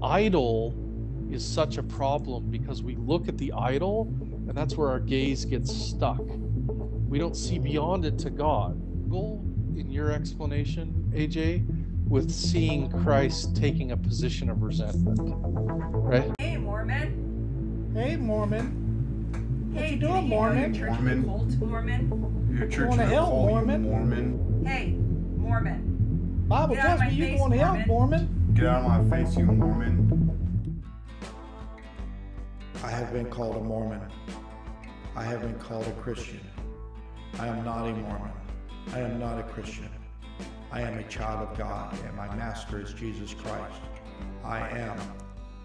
idol is such a problem because we look at the idol and that's where our gaze gets stuck. We don't see beyond it to God. In your explanation, AJ, with seeing Christ taking a position of resentment, right? Hey, Mormon. Hey, Mormon. What Hey, you did doing, you know Mormon? your church is a cult, Mormon? Your church Going to is a hell, cult, you Mormon. Mormon. Hey, Mormon. Bible Get out of tells me my you're face, going to hell, Mormon. Mormon. Get out of my face, you Mormon. I have been called a Mormon. I have been called a Christian. I am not a Mormon. I am not a Christian. I am a child of God, and my master is Jesus Christ. I am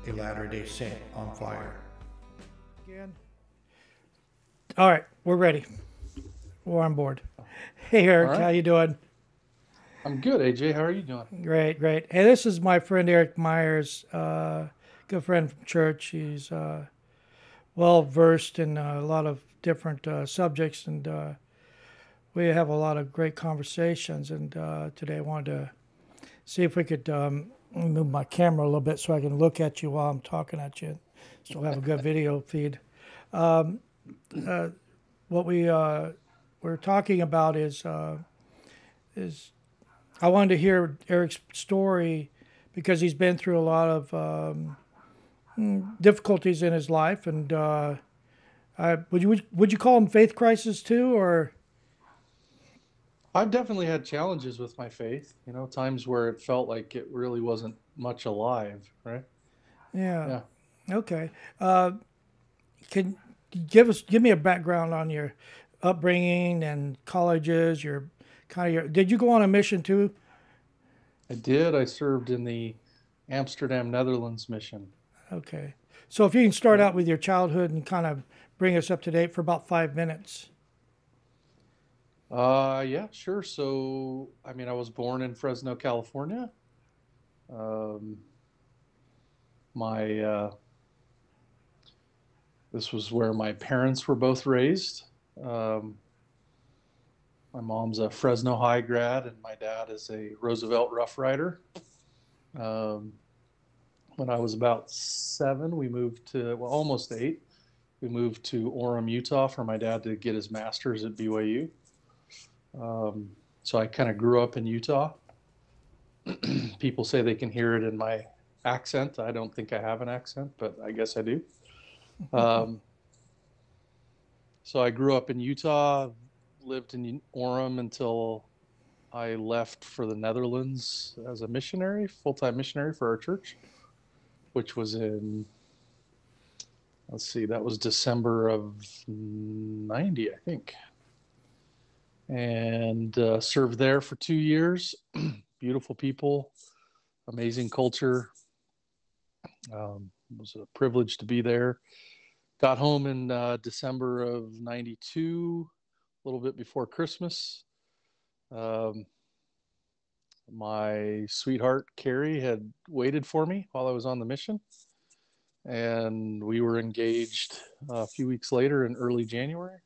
a Latter-day Saint on fire. Again. All right, we're ready. We're on board. Hey, Eric, All right. how you doing? I'm good, AJ. How are you doing? Great, great. Hey, this is my friend Eric Myers, good friend from church. He's well versed in a lot of different subjects, and we have a lot of great conversations. And today I wanted to see if we could move my camera a little bit so I can look at you while I'm talking at you. Still have a good video feed. What we're talking about is I wanted to hear Eric's story because he's been through a lot of difficulties in his life, and would you call them faith crisis too, or? I've definitely had challenges with my faith, times where it felt like it really wasn't much alive, right? Yeah. Yeah. Okay. Can you give me a background on your upbringing and colleges, did you go on a mission too? I did. I served in the Amsterdam, Netherlands mission. Okay. So if you can start out with your childhood and kind of bring us up to date for about 5 minutes. Yeah, sure. So, I was born in Fresno, California. My this was where my parents were both raised. My mom's a Fresno High grad, and my dad is a Roosevelt Rough Rider. When I was about 7, we moved to, almost 8. We moved to Orem, Utah for my dad to get his master's at BYU. So I kind of grew up in Utah. People say they can hear it in my accent. I don't think I have an accent, but I guess I do. So I grew up in Utah, lived in Orem until I left for the Netherlands as a missionary, full-time missionary for our church, which was in, that was December of 90, I think. And served there for 2 years. Beautiful people, amazing culture. It was a privilege to be there. Got home in December of 92, a little bit before Christmas. My sweetheart, Carrie, had waited for me while I was on the mission. And we were engaged a few weeks later in early January.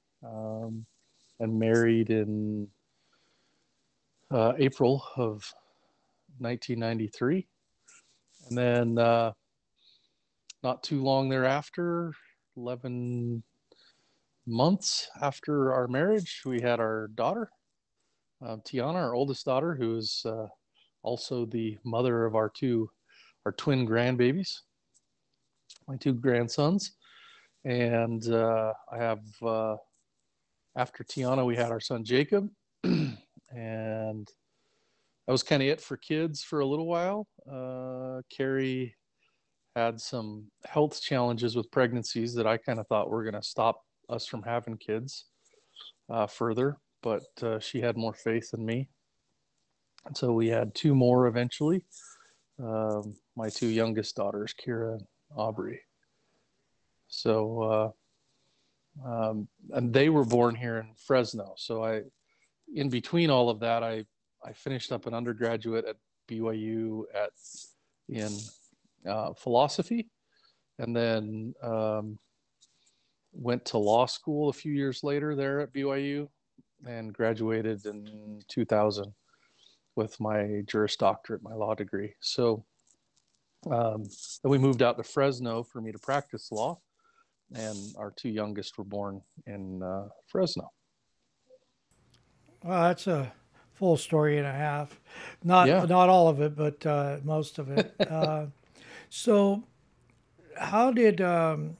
And married in April of 1993. And then not too long thereafter, 11 months after our marriage, we had our daughter, Tiana, our oldest daughter, who is also the mother of our twin grandbabies, my 2 grandsons. And I have... after Tiana, we had our son Jacob, and that was kind of it for kids for a little while. Carrie had some health challenges with pregnancies that I kind of thought were going to stop us from having kids further, but she had more faith in me. And so we had 2 more eventually, my 2 youngest daughters, Kira and Aubrey. So... and they were born here in Fresno. So in between all of that, I finished up an undergraduate at BYU in philosophy, and then went to law school a few years later there at BYU, and graduated in 2000 with my Juris Doctorate, my law degree. So Then we moved out to Fresno for me to practice law, and our two youngest were born in Fresno. Well, that's a full story and a half. Not Yeah. not all of it, but most of it. So, how did the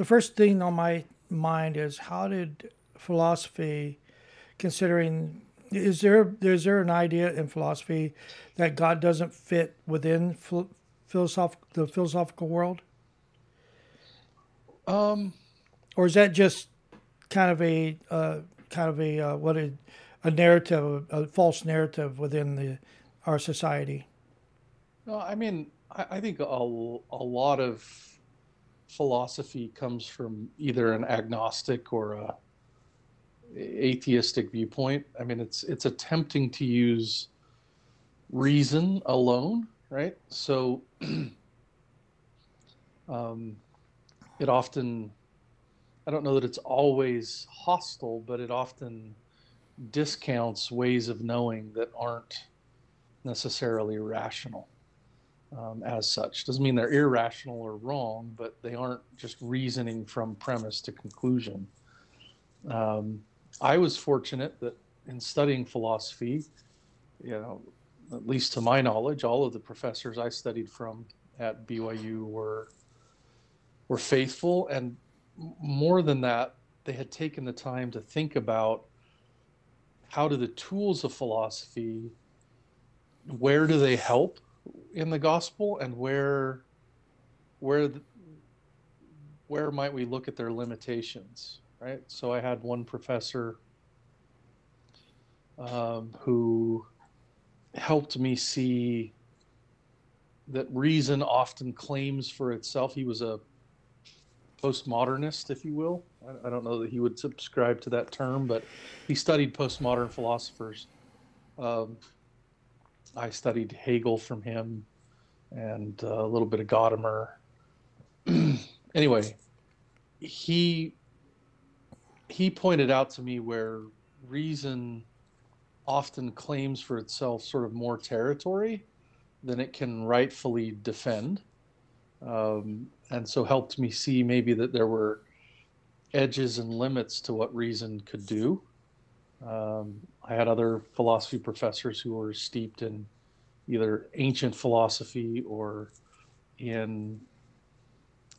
first thing on my mind is how did philosophy, considering is there an idea in philosophy that God doesn't fit within the philosophical world, Um, or is that just kind of a a narrative, a false narrative within our society? no, I mean, I think a lot of philosophy comes from either an agnostic or a atheistic viewpoint. I mean, it's attempting to use reason alone, right? So um, it often, I don't know that it's always hostile, but it often discounts ways of knowing that aren't necessarily rational as such. Doesn't mean they're irrational or wrong, but they aren't just reasoning from premise to conclusion. Um, I was fortunate that in studying philosophy, you know, at least to my knowledge, all of the professors I studied from at BYU were faithful, and more than that, they had taken the time to think about how do the tools of philosophy, where do they help in the gospel, and where where might we look at their limitations, right? So I had one professor who helped me see that reason often claims for itself. He was a postmodernist, if you will. I don't know that he would subscribe to that term, but he studied postmodern philosophers. Um, I studied Hegel from him and a little bit of Gadamer. Anyway, he pointed out to me where reason often claims for itself sort of more territory than it can rightfully defend. And so helped me see maybe that there were edges and limits to what reason could do. I had other philosophy professors who were steeped in either ancient philosophy or in,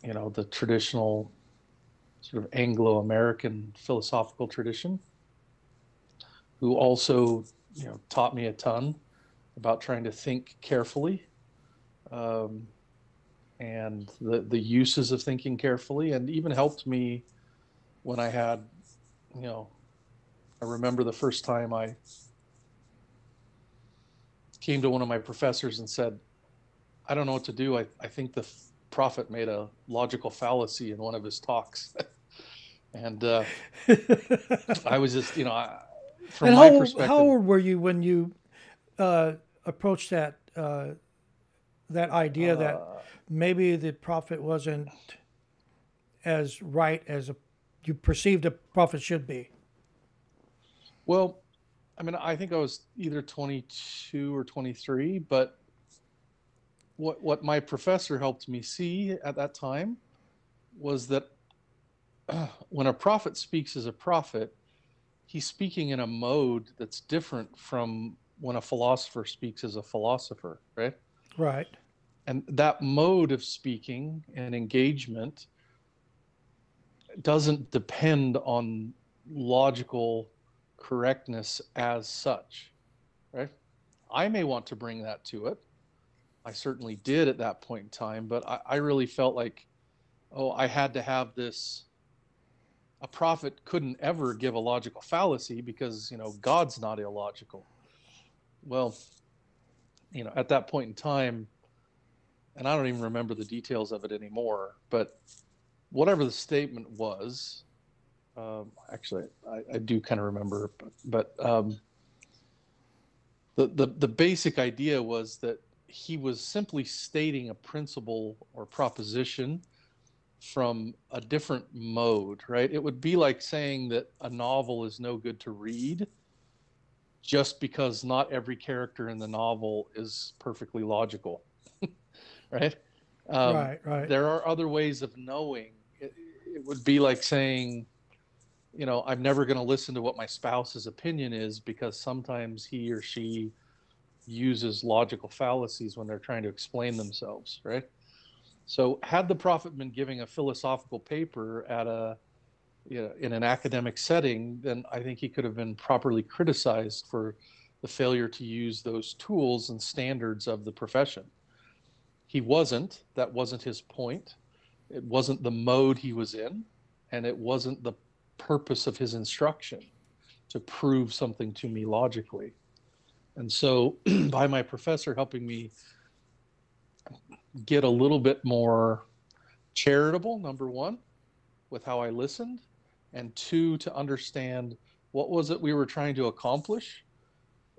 you know, the traditional sort of Anglo-American philosophical tradition, who also, you know, taught me a ton about trying to think carefully, and the uses of thinking carefully, and even helped me when I had, you know, I remember the first time I came to one of my professors and said, I don't know what to do. I think the prophet made a logical fallacy in one of his talks. And I was just, you know, from And my perspective. how old were you when you approached that idea that maybe the prophet wasn't as right as you perceived a prophet should be? Well, I mean, I think I was either 22 or 23, but what my professor helped me see at that time was that when a prophet speaks as a prophet, he's speaking in a mode that's different from when a philosopher speaks as a philosopher, right? Right. And that mode of speaking and engagement doesn't depend on logical correctness as such, right? I may want to bring that to it. I certainly did at that point in time, but I really felt like, oh, I had to have this. A prophet couldn't ever give a logical fallacy because, you know, God's not illogical. Well, you know, at that point in time, and I don't even remember the details of it anymore, but whatever the statement was, actually, I do kind of remember, but the basic idea was that he was simply stating a principle or proposition from a different mode, right? It would be like saying that a novel is no good to read just because not every character in the novel is perfectly logical. right? Right. There are other ways of knowing. It would be like saying, I'm never going to listen to what my spouse's opinion is because sometimes he or she uses logical fallacies when they're trying to explain themselves, right? So had the prophet been giving a philosophical paper in an academic setting, then I think he could have been properly criticized for the failure to use those tools and standards of the profession. He wasn't. That wasn't his point. It wasn't the mode he was in, and it wasn't the purpose of his instruction to prove something to me logically. And so by my professor helping me get a little bit more charitable, number one, with how I listened, and two, to understand what was it we were trying to accomplish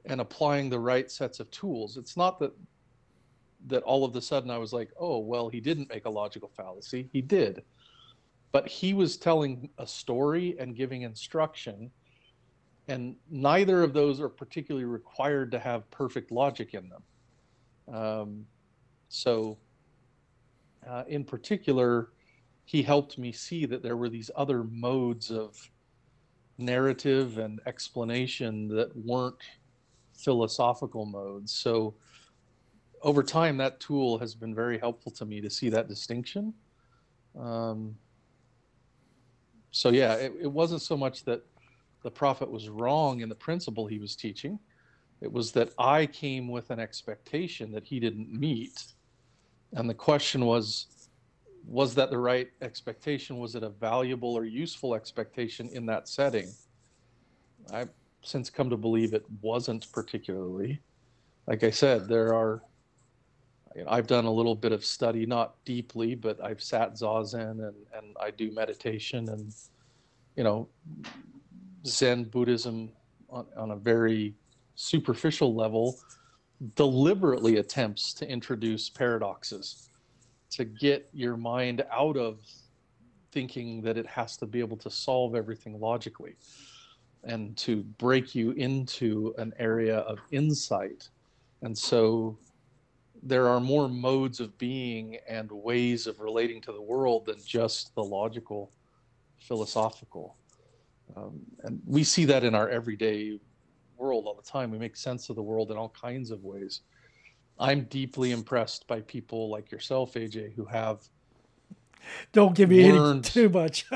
and applying the right sets of tools. It's not that all of a sudden I was like, oh, well, he didn't make a logical fallacy. He did. But he was telling a story and giving instruction, and neither of those are particularly required to have perfect logic in them. In particular, he helped me see that there were these other modes of narrative and explanation that weren't philosophical modes. So over time, that tool has been very helpful to me to see that distinction. It wasn't so much that the prophet was wrong in the principle he was teaching. It was that I came with an expectation that he didn't meet. And the question was that the right expectation? Was it a valuable or useful expectation in that setting? I've since come to believe it wasn't particularly. Like I said, I've done a little bit of study, not deeply, but I've sat Zazen and I do meditation and, Zen Buddhism on a very superficial level deliberately attempts to introduce paradoxes to get your mind out of thinking that it has to be able to solve everything logically and to break you into an area of insight. And so there are more modes of being and ways of relating to the world than just the logical, philosophical. And we see that in our everyday world all the time. We make sense of the world in all kinds of ways. I'm deeply impressed by people like yourself, AJ, who have don't give me too much.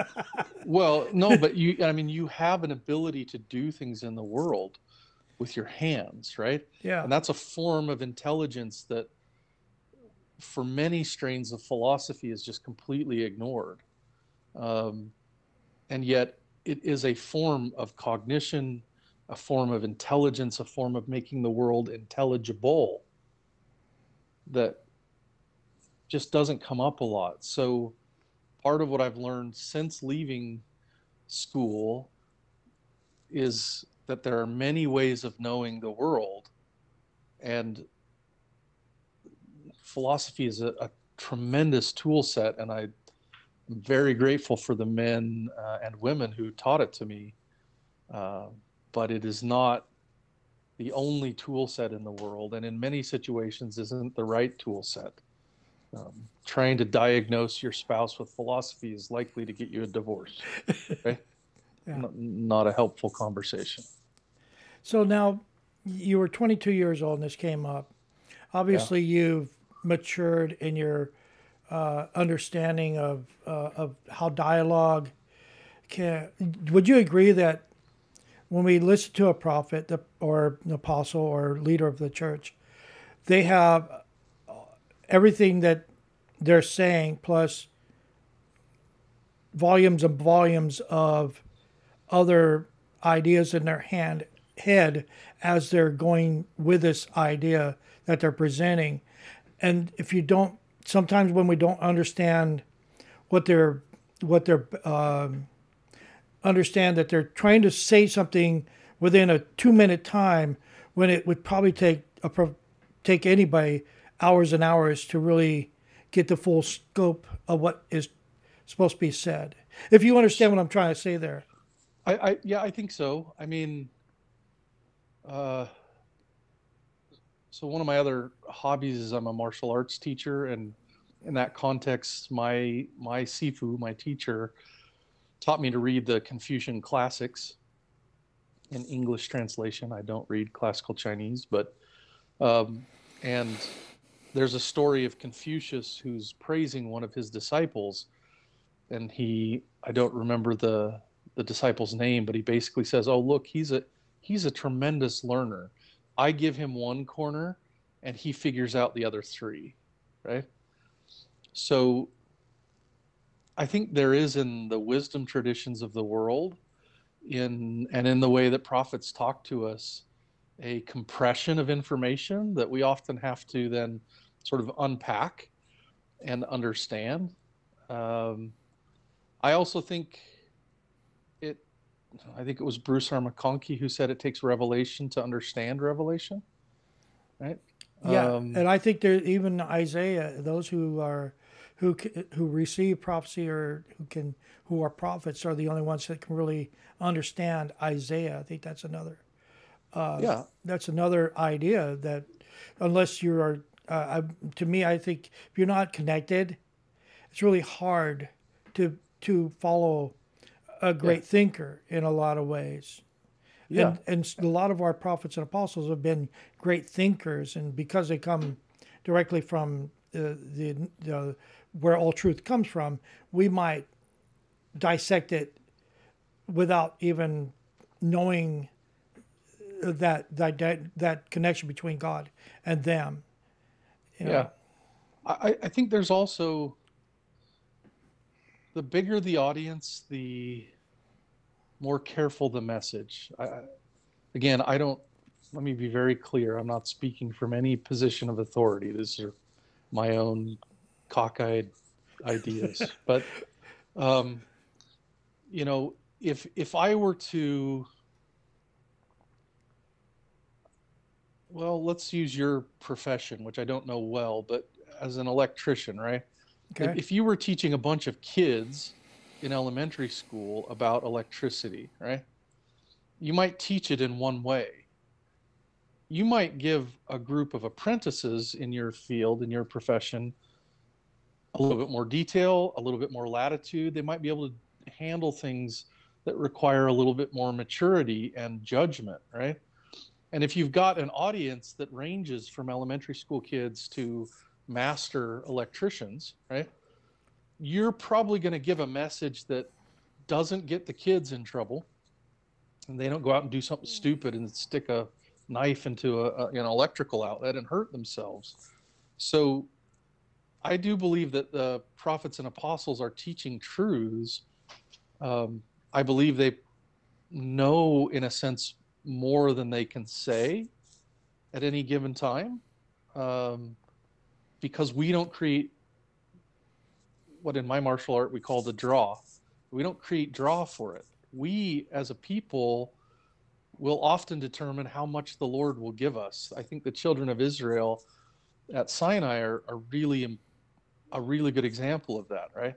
Well, no, but you have an ability to do things in the world with your hands, right? Yeah. And that's a form of intelligence that for many strains of philosophy is just completely ignored. And yet it is a form of cognition, a form of intelligence, a form of making the world intelligible that just doesn't come up a lot. So part of what I've learned since leaving school is that there are many ways of knowing the world, and philosophy is a tremendous tool set, and I'm very grateful for the men and women who taught it to me, but it is not the only tool set in the world, and in many situations isn't the right tool set. Trying to diagnose your spouse with philosophy is likely to get you a divorce. Okay? Yeah. Not a helpful conversation. So now you were 22 years old and this came up. Obviously, you've matured in your understanding of how dialogue can. Would you agree that when we listen to a prophet or an apostle or leader of the church, they have everything that they're saying plus volumes and volumes of other ideas in their head as they're going with this idea that they're presenting? And if you don't, sometimes when we don't understand what they're understand that they're trying to say something within a 2-minute time, when it would probably take anybody hours and hours to really get the full scope of what is supposed to be said. If you understand what I'm trying to say there. I think so. I mean, So one of my other hobbies is I'm a martial arts teacher, and in that context, my Sifu, my teacher, taught me to read the Confucian classics in English translation. I don't read classical Chinese, but and there's a story of Confucius who's praising one of his disciples, and I don't remember the disciple's name, but he basically says, "Oh, look, he's a tremendous learner. I give him one corner, and he figures out the other three," right? So I think there is in the wisdom traditions of the world, in the way that prophets talk to us, a compression of information that we often have to then sort of unpack and understand. I also think it. I think it was Bruce R. McConkie who said it takes revelation to understand revelation, right? Yeah, Um, and I think there even Isaiah, those who receive prophecy or who are prophets are the only ones that can really understand Isaiah. I think yeah, that's another idea that unless you are to me, I think if you're not connected, it's really hard to follow a great thinker in a lot of ways. yeah, And a lot of our prophets and apostles have been great thinkers, and because they come directly from the where all truth comes from, we might dissect it without even knowing that connection between God and them. You know? yeah. I think there's also the bigger the audience, the more careful the message. Again, I don't. Let me be very clear. I'm not speaking from any position of authority. These are my own cockeyed ideas. But um, you know, if I were to, well, let's use your profession, which I don't know well, but as an electrician, right? Okay. If you were teaching a bunch of kids in elementary school about electricity, right? You might teach it in one way. You might give a group of apprentices in your field, in your profession, a little bit more detail, a little bit more latitude. They might be able to handle things that require a little bit more maturity and judgment, right? And if you've got an audience that ranges from elementary school kids to master electricians, right? You're probably going to give a message that doesn't get the kids in trouble, and they don't go out and do something stupid and stick a knife into an electrical outlet and hurt themselves. So I do believe that the prophets and apostles are teaching truths. I believe they know, in a sense, more than they can say at any given time, because we don't create what in my martial art we call the draw. We don't create draw for it. We, as a people, will often determine how much the Lord will give us. I think the children of Israel at Sinai are really a really good example of that, right?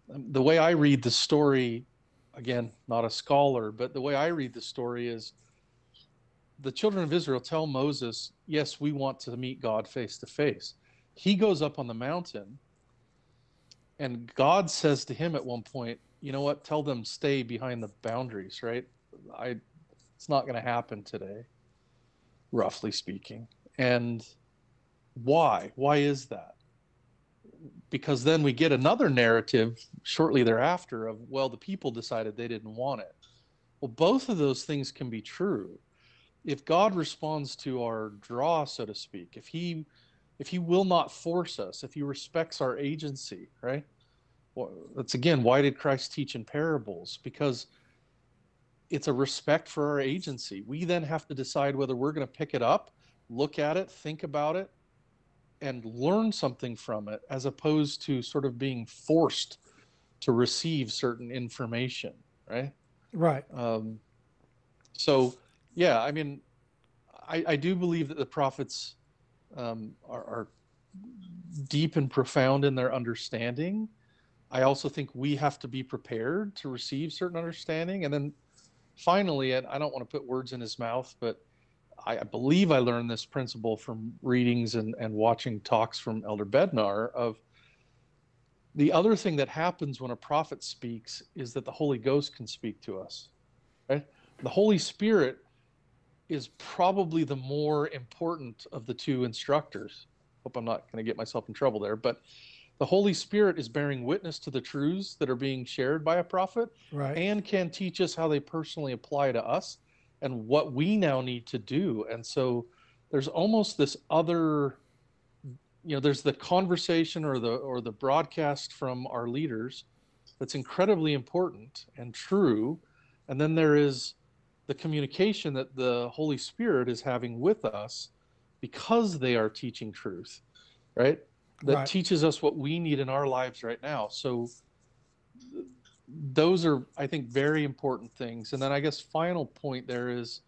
The way I read the story, again, not a scholar, but the way I read the story is the children of Israel tell Moses, yes, we want to meet God face to face. He goes up on the mountain, and God says to him at one point, you know what, tell them stay behind the boundaries, right? It's not going to happen today, roughly speaking. And why? Why is that? Because then we get another narrative shortly thereafter of, well, the people decided they didn't want it. Well, both of those things can be true. If God responds to our draw, so to speak, if he will not force us, if he respects our agency, right? Well, that's again, why did Christ teach in parables? Because it's a respect for our agency. We then have to decide whether we're going to pick it up, look at it, think about it, and learn something from it, as opposed to sort of being forced to receive certain information, right? Right. So, yeah, I mean, I do believe that the prophets are deep and profound in their understanding. I also think we have to be prepared to receive certain understanding. And then finally, and I don't want to put words in his mouth, but I believe I learned this principle from readings and watching talks from Elder Bednar of the other thing that happens when a prophet speaks is that the Holy Ghost can speak to us, right? The Holy Spirit is probably the more important of the two instructors. Hope I'm not going to get myself in trouble there, but the Holy Spirit is bearing witness to the truths that are being shared by a prophet, Right. and can teach us how they personally apply to us and what we now need to do. And so there's almost this other, there's the conversation or the broadcast from our leaders that's incredibly important and true. And then there is the communication that the Holy Spirit is having with us because they are teaching truth, right? That Right. teaches us what we need in our lives right now. So those are, I think, very important things. And then I guess final point there is,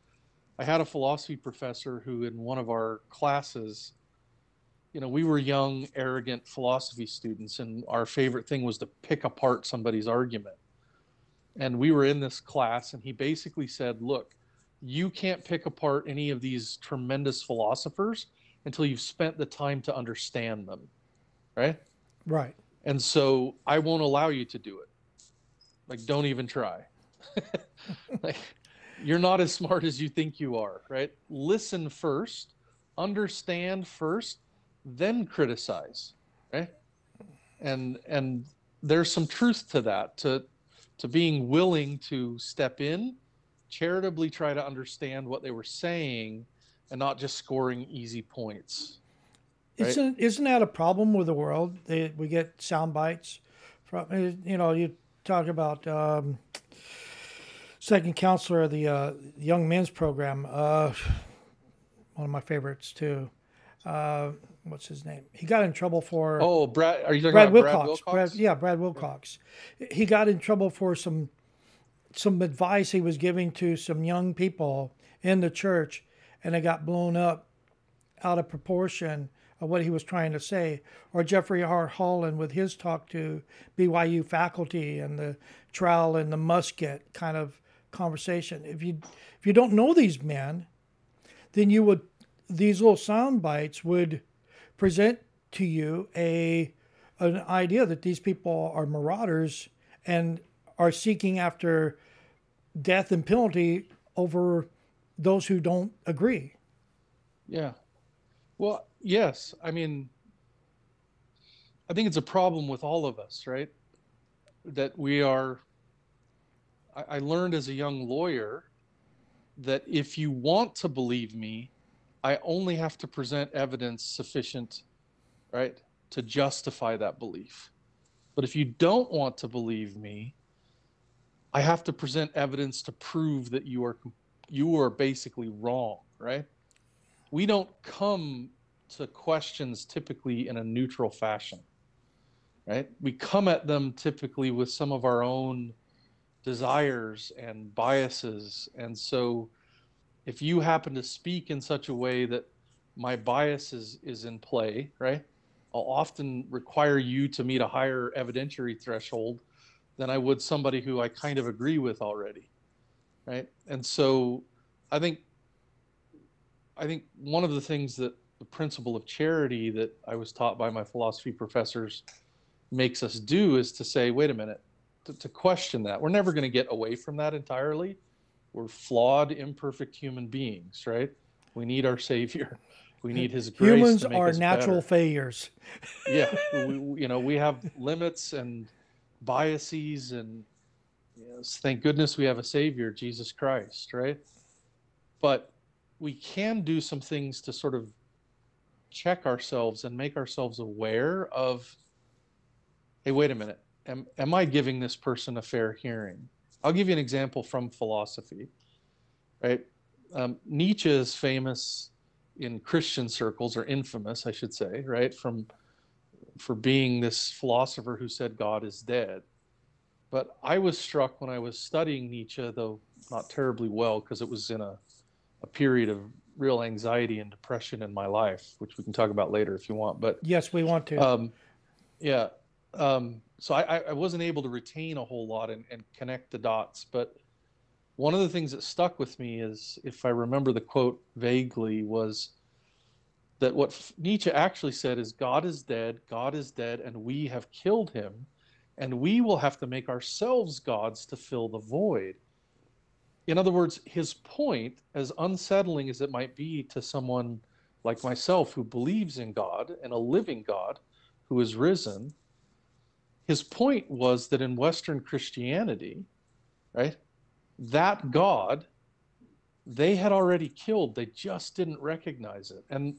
I had a philosophy professor who in one of our classes, we were young, arrogant philosophy students, and our favorite thing was to pick apart somebody's argument. And we were in this class, and he basically said, look, you can't pick apart any of these tremendous philosophers until you've spent the time to understand them, right? Right. And so I won't allow you to do it. Like, don't even try. Like, you're not as smart as you think you are, right? Listen first, understand first, then criticize, right? And there's some truth to that, to being willing to step in, charitably try to understand what they were saying, and not just scoring easy points. Right? Isn't that a problem with the world? We get sound bites from, you talk about second counselor of the young men's program, one of my favorites too. What's his name? He got in trouble for. Oh, Brad! Are you talking Brad about Wilcox? Brad Wilcox? Brad Wilcox. He got in trouble for some advice he was giving to some young people in the church, and it got blown up out of proportion of what he was trying to say. Or Jeffrey R. Holland with his talk to BYU faculty and the trowel and the musket kind of conversation. If you don't know these men, then these little sound bites would present to you an idea that these people are marauders and are seeking after death and penalty over those who don't agree. Yeah. Well, yes. I mean, I think it's a problem with all of us, right? That we are. I learned as a young lawyer that if you want to believe me, I only have to present evidence sufficient, right, to justify that belief. But if you don't want to believe me, I have to present evidence to prove that you are basically wrong, right? We don't come to questions typically in a neutral fashion, right? We come at them typically with some of our own desires and biases. And so if you happen to speak in such a way that my bias is in play, right, I'll often require you to meet a higher evidentiary threshold than I would somebody who I kind of agree with already, right? And so I think one of the things that the principle of charity that I was taught by my philosophy professors makes us do is to say, wait a minute, to question that. We're never going to get away from that entirely. We're flawed, imperfect human beings, right? We need our Savior. We need His grace. Humans to make are us natural better. failures. Yeah, we have limits and biases, and thank goodness we have a Savior, Jesus Christ, right? But we can do some things to sort of check ourselves and make ourselves aware of, hey, wait a minute, am I giving this person a fair hearing? I'll give you an example from philosophy, right? Nietzsche is famous in Christian circles, or infamous, I should say, right, for being this philosopher who said God is dead. But I was struck when I was studying Nietzsche, though not terribly well, because it was in a period of real anxiety and depression in my life, which we can talk about later if you want. But yes, we want to. So I wasn't able to retain a whole lot and connect the dots. But one of the things that stuck with me is, if I remember the quote vaguely, was that what Nietzsche actually said is God is dead, and we have killed him, and we will have to make ourselves gods to fill the void. In other words, his point, as unsettling as it might be to someone like myself who believes in God and a living God who is risen, his point was that in Western Christianity, right, that God, they had already killed. They just didn't recognize it. And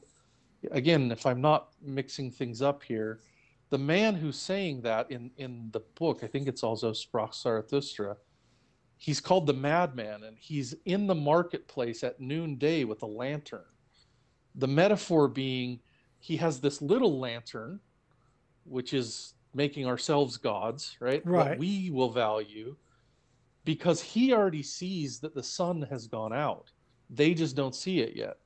again, if I'm not mixing things up here, the man who's saying that in the book, I think it's also Sprach Zarathustra, he's called the madman, and he's in the marketplace at noonday with a lantern. The metaphor being, he has this little lantern, which is making ourselves gods, right? Right. What we will value, because he already sees that the sun has gone out. They just don't see it yet.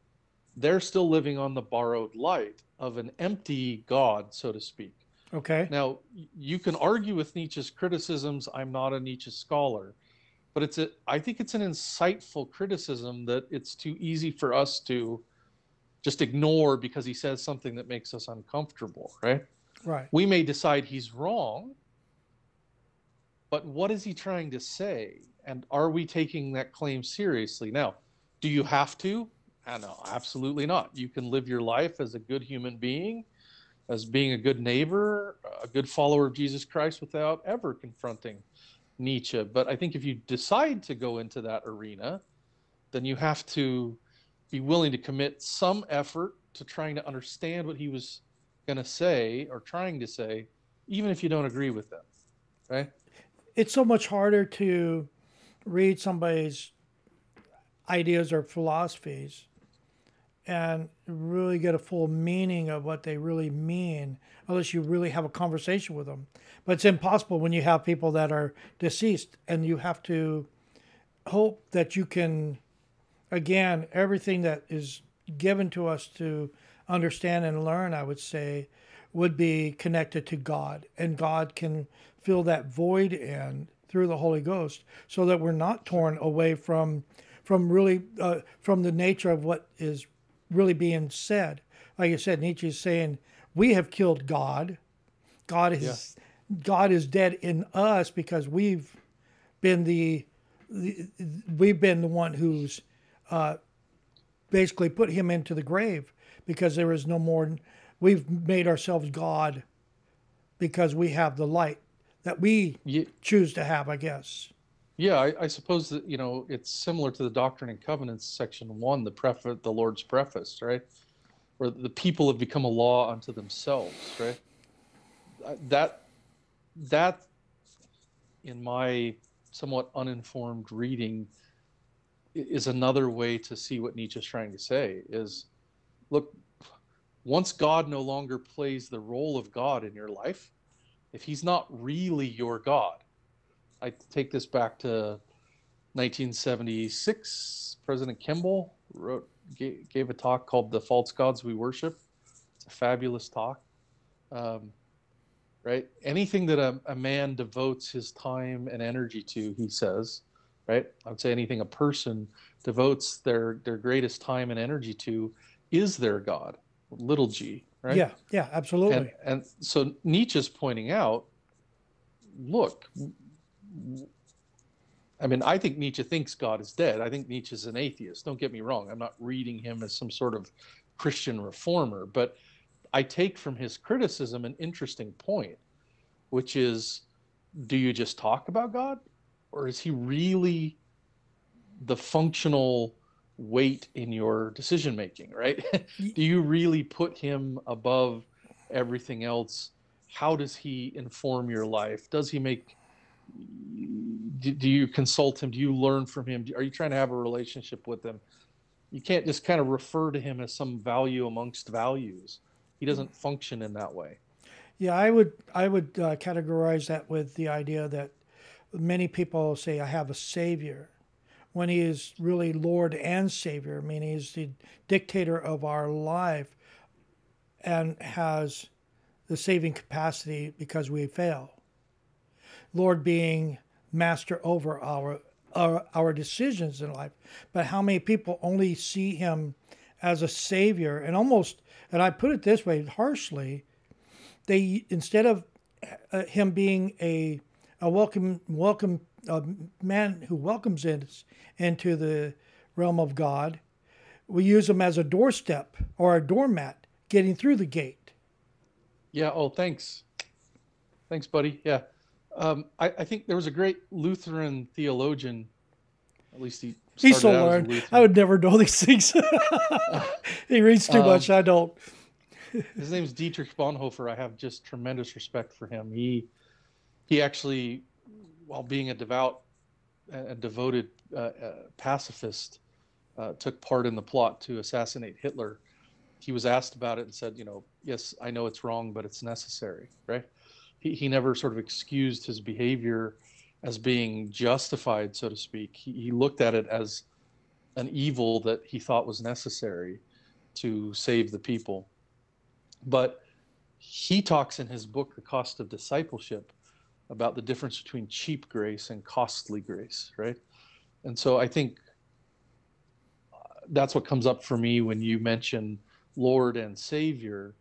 They're still living on the borrowed light of an empty God, so to speak. Okay. Now, you can argue with Nietzsche's criticisms. I'm not a Nietzsche scholar, but I think it's an insightful criticism that it's too easy for us to just ignore because he says something that makes us uncomfortable, right? Right. We may decide he's wrong, but what is he trying to say? And are we taking that claim seriously? Now, do you have to? No, absolutely not. You can live your life as a good human being, as being a good neighbor, a good follower of Jesus Christ, without ever confronting Nietzsche. But I think if you decide to go into that arena, then you have to be willing to commit some effort to trying to understand what he was going to say or trying to say, even if you don't agree with them, right? It's so much harder to read somebody's ideas or philosophies and really get a full meaning of what they really mean unless you really have a conversation with them. But it's impossible when you have people that are deceased, and you have to hope that you can, again, everything that is given to us to understand and learn, I would say, would be connected to God, and God can fill that void in through the Holy Ghost, so that we're not torn away from really from the nature of what is really being said. Like you said, Nietzsche is saying we have killed God. God is dead in us because we've been the one who's basically put him into the grave, because there is no more. We've made ourselves God because we have the light that we choose to have, I guess. Yeah, I suppose that, it's similar to the Doctrine and Covenants, section 1, the Lord's preface, right? Where the people have become a law unto themselves, right? That, in my somewhat uninformed reading, is another way to see what Nietzsche's trying to say is, look, once God no longer plays the role of God in your life, if he's not really your God, I take this back to 1976. President Kimball gave a talk called "The False Gods We Worship." It's a fabulous talk, right? Anything that a man devotes his time and energy to, he says, right? I would say anything a person devotes their greatest time and energy to is their God, little g, right? Yeah, absolutely. And so Nietzsche's pointing out, look, I mean, I think Nietzsche thinks God is dead. I think Nietzsche's an atheist. Don't get me wrong. I'm not reading him as some sort of Christian reformer, but I take from his criticism an interesting point, which is, do you just talk about God, or is he really the functional weight in your decision making, right? Do you really put him above everything else? How does he inform your life? Does he make, do you consult him? Do you learn from him? Are you trying to have a relationship with him? You can't just kind of refer to him as some value amongst values. He doesn't function in that way. Yeah, I would categorize that with the idea that many people say, I have a savior, when he is really Lord and Savior. I mean, he's the dictator of our life and has the saving capacity because we fail. Lord being master over our decisions in life, but how many people only see him as a savior and almost, and I put it this way harshly, they instead of him being a welcome man who welcomes us into the realm of God, we use him as a doorstep or a doormat getting through the gate. Yeah. Oh, thanks. Thanks, buddy. Yeah. I think there was a great Lutheran theologian, at least he He's so started out as a learned. Lutheran. I would never know these things. He reads too much. I don't. His name is Dietrich Bonhoeffer. I have just tremendous respect for him. He actually, while being a devout and devoted pacifist, took part in the plot to assassinate Hitler. He was asked about it and said, yes, I know it's wrong, but it's necessary, right? He never sort of excused his behavior as being justified, so to speak. He looked at it as an evil that he thought was necessary to save the people. But he talks in his book, The Cost of Discipleship, about the difference between cheap grace and costly grace, right? And so I think that's what comes up for me when you mention Lord and Savior.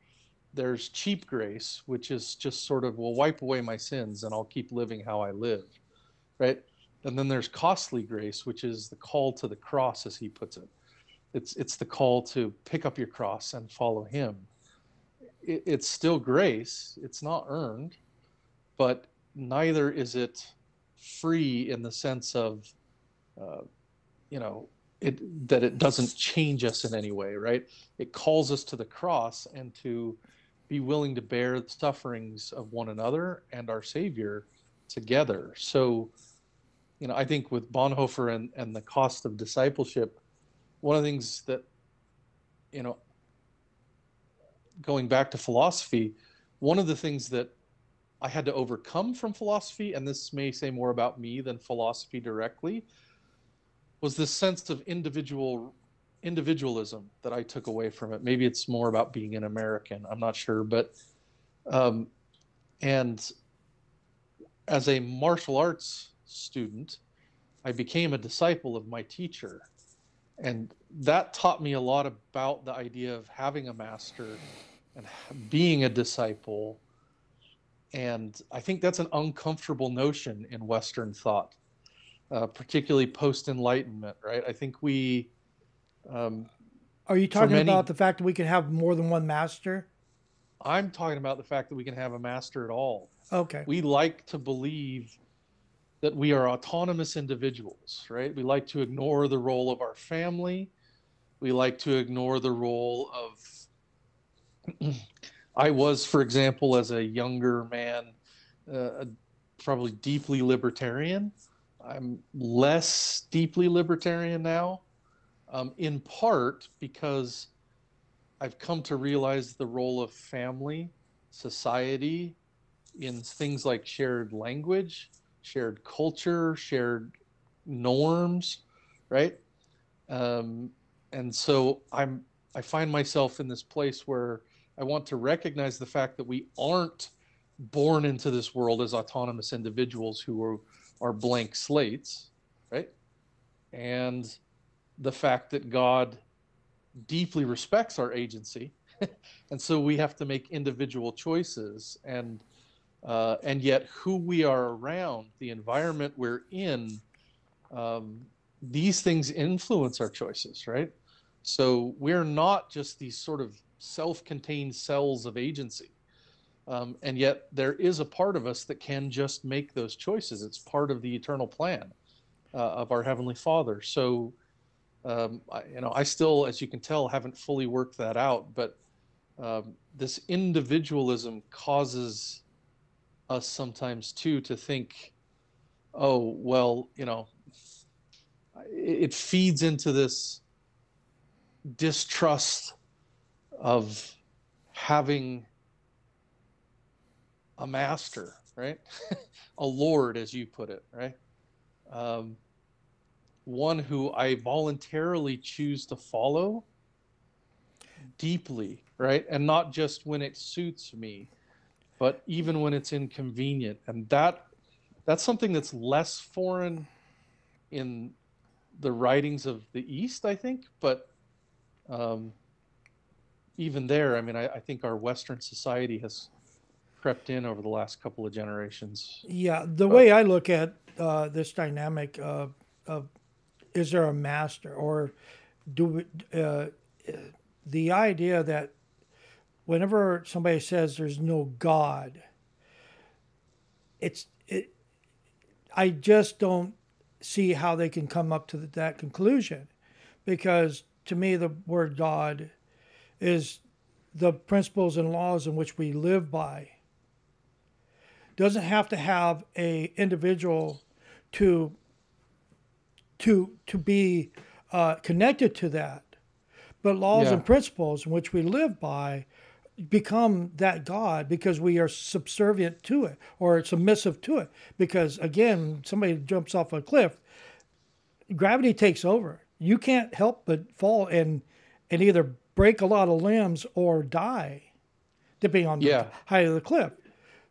There's cheap grace, which is just sort of, well, wipe away my sins and I'll keep living how I live, right? And then there's costly grace, which is the call to the cross, as he puts it. It's the call to pick up your cross and follow him. It's still grace. It's not earned, but neither is it free in the sense of, that it doesn't change us in any way, right? It calls us to the cross and to be willing to bear the sufferings of one another and our Savior together. So, I think with Bonhoeffer and the cost of discipleship, one of the things that, going back to philosophy, one of the things that I had to overcome from philosophy, and this may say more about me than philosophy directly, was this sense of individualism that I took away from it. Maybe it's more about being an American, I'm not sure, but and as a martial arts student, I became a disciple of my teacher, and that taught me a lot about the idea of having a master and being a disciple. And I think that's an uncomfortable notion in Western thought, particularly post-Enlightenment, right? I think we... Are you talking about the fact that we can have more than one master? I'm talking about the fact that we can have a master at all. Okay. We like to believe that we are autonomous individuals, right? We like to ignore the role of our family. We like to ignore the role of... I was, for example, as a younger man, probably deeply libertarian. I'm less deeply libertarian now, in part because I've come to realize the role of family, society, in things like shared language, shared culture, shared norms, right? And so I find myself in this place where I want to recognize the fact that we aren't born into this world as autonomous individuals who are blank slates, right? And the fact that God deeply respects our agency, and so we have to make individual choices, and yet who we are around, the environment we're in, these things influence our choices, right? So we're not just these sort of self-contained cells of agency. And yet there is a part of us that can just make those choices. It's part of the eternal plan of our Heavenly Father. So, I still, as you can tell, haven't fully worked that out, but this individualism causes us sometimes too to think, oh, well, it feeds into this distrust of having a master, right? A Lord, as you put it, right? One who I voluntarily choose to follow deeply, right? And not just when it suits me, but even when it's inconvenient. And that's something that's less foreign in the writings of the East, I think. But even there, I mean, I think our Western society has crept in over the last couple of generations. Yeah, the But way I look at this dynamic of is there a master, or do we, the idea that whenever somebody says there's no God, I just don't see how they can come up to that conclusion, because to me the word God is the principles and laws in which we live by. Doesn't have to have a individual to be connected to that, but laws yeah, and principles in which we live by become that God because we are subservient to it or submissive to it. Because again, somebody jumps off a cliff, gravity takes over. You can't help but fall and either break a lot of limbs or die, depending on the yeah, height of the cliff.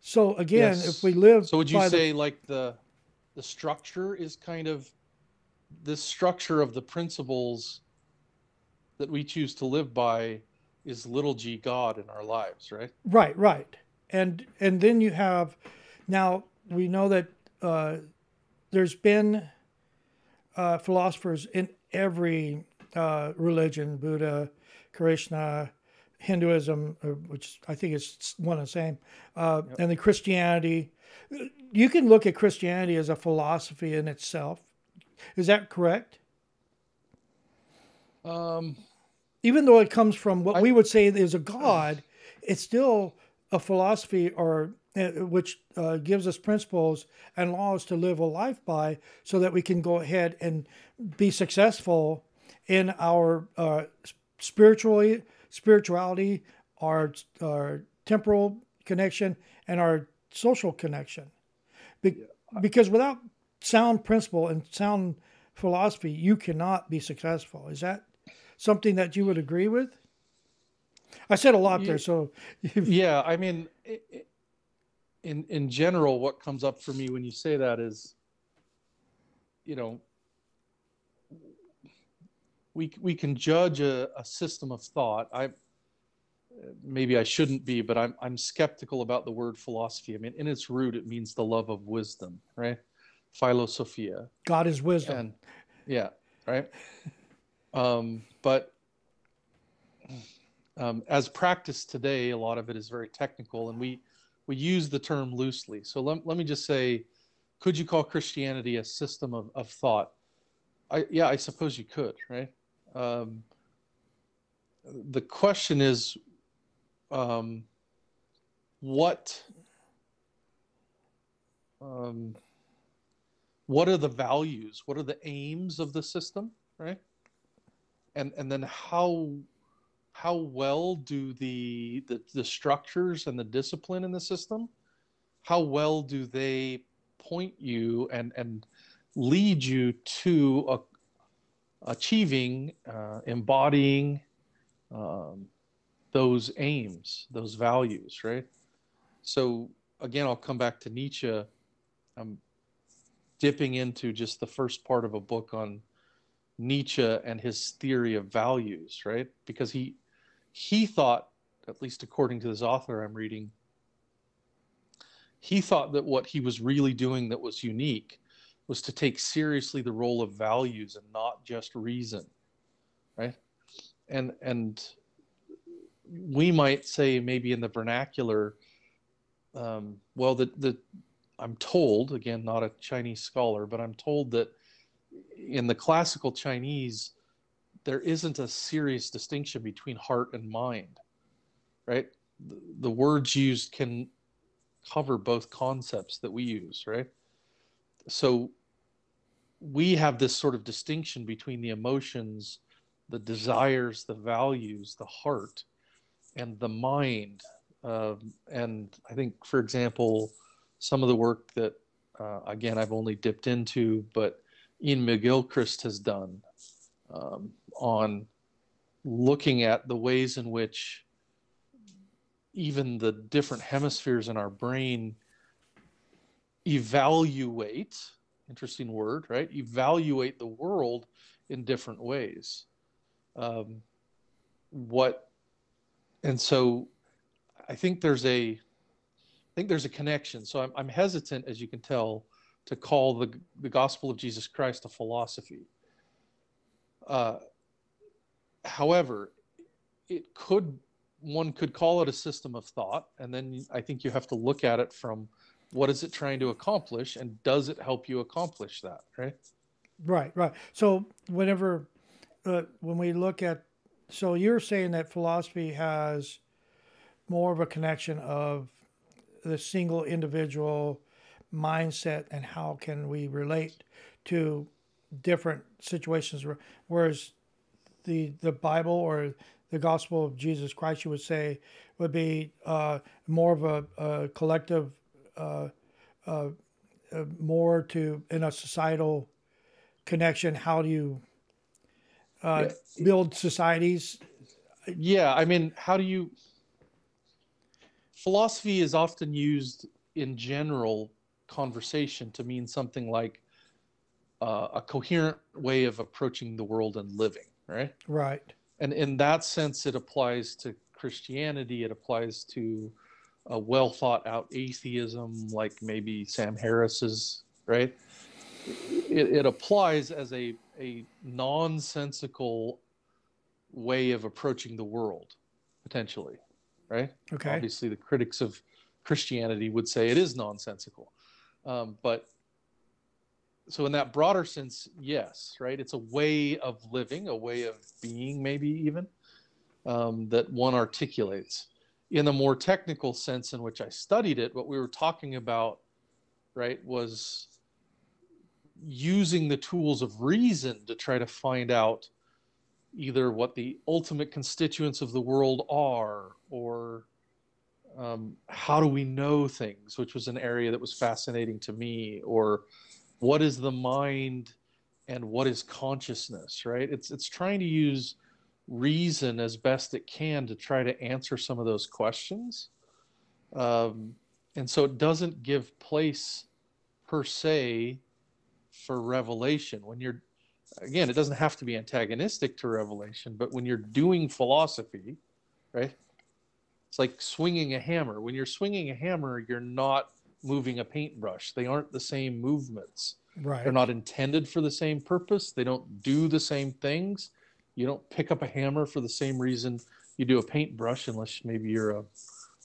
So again, yes. if we live So would you by say like the structure is kind of this structure of the principles that we choose to live by is little g God in our lives, right? right, and then you have, now we know that there's been philosophers in every religion, Buddha, Krishna, Hinduism, which I think is one and the same, and then Christianity. You can look at Christianity as a philosophy in itself. Is that correct? Um, Even though it comes from what I we would say is a God, it's still a philosophy, or which gives us principles and laws to live a life by, so that we can go ahead and be successful in our spirituality, our temporal connection, and our social connection. Because without sound principle and sound philosophy, you cannot be successful. Is that something that you would agree with? I said a lot there, so yeah, I mean, in general, what comes up for me when you say that is, you know, we can judge a system of thought. Maybe I shouldn't be, but I'm skeptical about the word philosophy. I mean, in its root, it means the love of wisdom, right? Philosophia. God is wisdom. And yeah, right. But as practiced today, a lot of it is very technical, and we use the term loosely. So let me just say, could you call Christianity a system of thought? I suppose you could, right? The question is, what are the values? What are the aims of the system, right? And then how well do the structures and the discipline in the system, how well do they point you and lead you to achieving, embodying those aims, those values, right? So again, I'll come back to Nietzsche. I'm dipping into just the first part of a book on Nietzsche and his theory of values, right? Because he thought, at least according to this author I'm reading, he thought that what he was really doing that was unique was to take seriously the role of values and not just reason, right? And we might say, maybe in the vernacular, well, I'm told, again, not a Chinese scholar, but I'm told that in the classical Chinese, there isn't a serious distinction between heart and mind, right? The words used can cover both concepts that we use, right? So we have this sort of distinction between the emotions, the desires, the values, the heart, and the mind. And I think, for example, some of the work that, again, I've only dipped into, but Ian McGilchrist has done on looking at the ways in which even the different hemispheres in our brain evaluate interesting word, right? Evaluate the world in different ways. Um, what, and so I think there's a connection. So I'm hesitant, as you can tell, to call the gospel of Jesus Christ a philosophy. Uh, However, one could call it a system of thought, and then I think you have to look at it from what is it trying to accomplish, and does it help you accomplish that, right? Right, right. So whenever when we look at, so you're saying that philosophy has more of a connection of the single individual mindset and how can we relate to different situations, whereas the Bible or the gospel of Jesus Christ, you would say, would be more of a collective, more to in a societal connection. How do you Yeah. build societies? Yeah, I mean, philosophy is often used in general conversation to mean something like a coherent way of approaching the world and living, right? Right. And in that sense, it applies to Christianity. It applies to a well thought out atheism, like maybe Sam Harris's, right? It applies as a nonsensical way of approaching the world, potentially, right? Okay. Obviously, the critics of Christianity would say it is nonsensical. But so in that broader sense, yes, right? It's a way of living, a way of being, maybe even, that one articulates. In the more technical sense in which I studied it, what we were talking about, right, was using the tools of reason to try to find out either what the ultimate constituents of the world are, or how do we know things, which was an area that was fascinating to me, or what is the mind and what is consciousness, right? It's trying to use reason as best it can to try to answer some of those questions. And so it doesn't give place per se for revelation. When you're, again, it doesn't have to be antagonistic to revelation, but when you're doing philosophy, right? It's like swinging a hammer. When you're swinging a hammer, you're not moving a paintbrush. They aren't the same movements. Right. They're not intended for the same purpose. They don't do the same things. You don't pick up a hammer for the same reason you do a paintbrush, unless maybe you're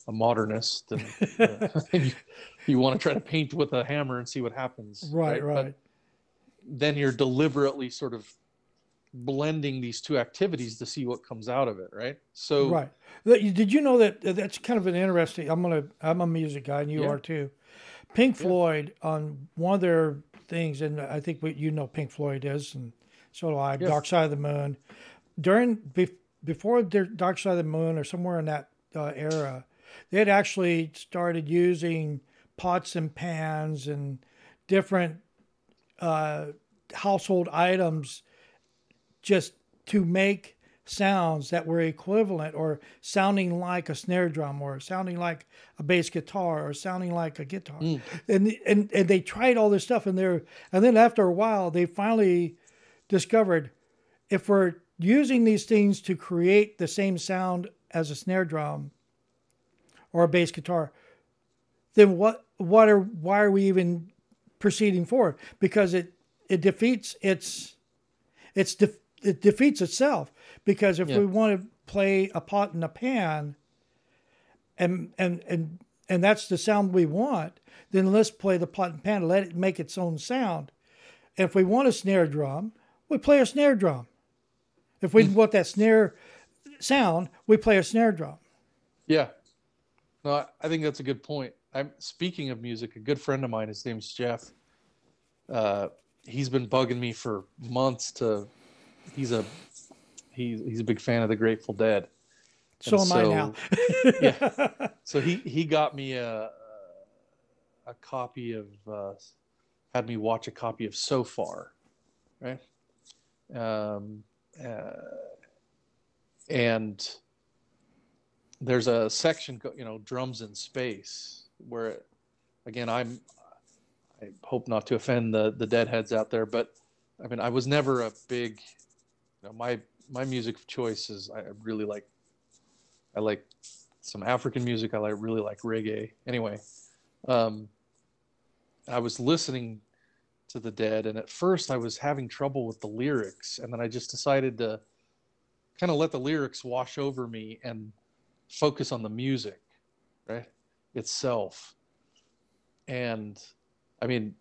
a modernist and you want to try to paint with a hammer and see what happens. Right. But then you're deliberately sort of blending these two activities to see what comes out of it, right? So right. Did you know that that's kind of an interesting? I'm a music guy, and you Yeah. are too. Pink Floyd, on one of their things, and I think you know Pink Floyd is, and so do I. Yes. Dark Side of the Moon. Before Dark Side of the Moon, or somewhere in that era, they had actually started using pots and pans and different household items just to make sounds that were equivalent or sounding like a snare drum or sounding like a bass guitar or sounding like a guitar. And they tried all this stuff, and then after a while they finally discovered, if we're using these things to create the same sound as a snare drum or a bass guitar, then why are we even proceeding forward? Because it defeats it defeats itself. Because if we want to play a pot and a pan, and that's the sound we want, then let's play the pot and pan, let it make its own sound. And if we want a snare drum, we play a snare drum. If we want that snare sound, we play a snare drum. Yeah. No, I think that's a good point. I'm speaking of music, a good friend of mine, his name's Jeff. He's been bugging me for months he's a big fan of the Grateful Dead. So am I now. Yeah. So he got me a copy of, had me watch a copy of So Far, right? And there's a section, drums in space, where, again, I'm I hope not to offend the deadheads out there, but I mean, I was never a big, my music of choice is I like some African music. I really like reggae. Anyway, I was listening to the Dead, and at first I was having trouble with the lyrics, and then I just decided to kind of let the lyrics wash over me and focus on the music, right, itself. And I mean,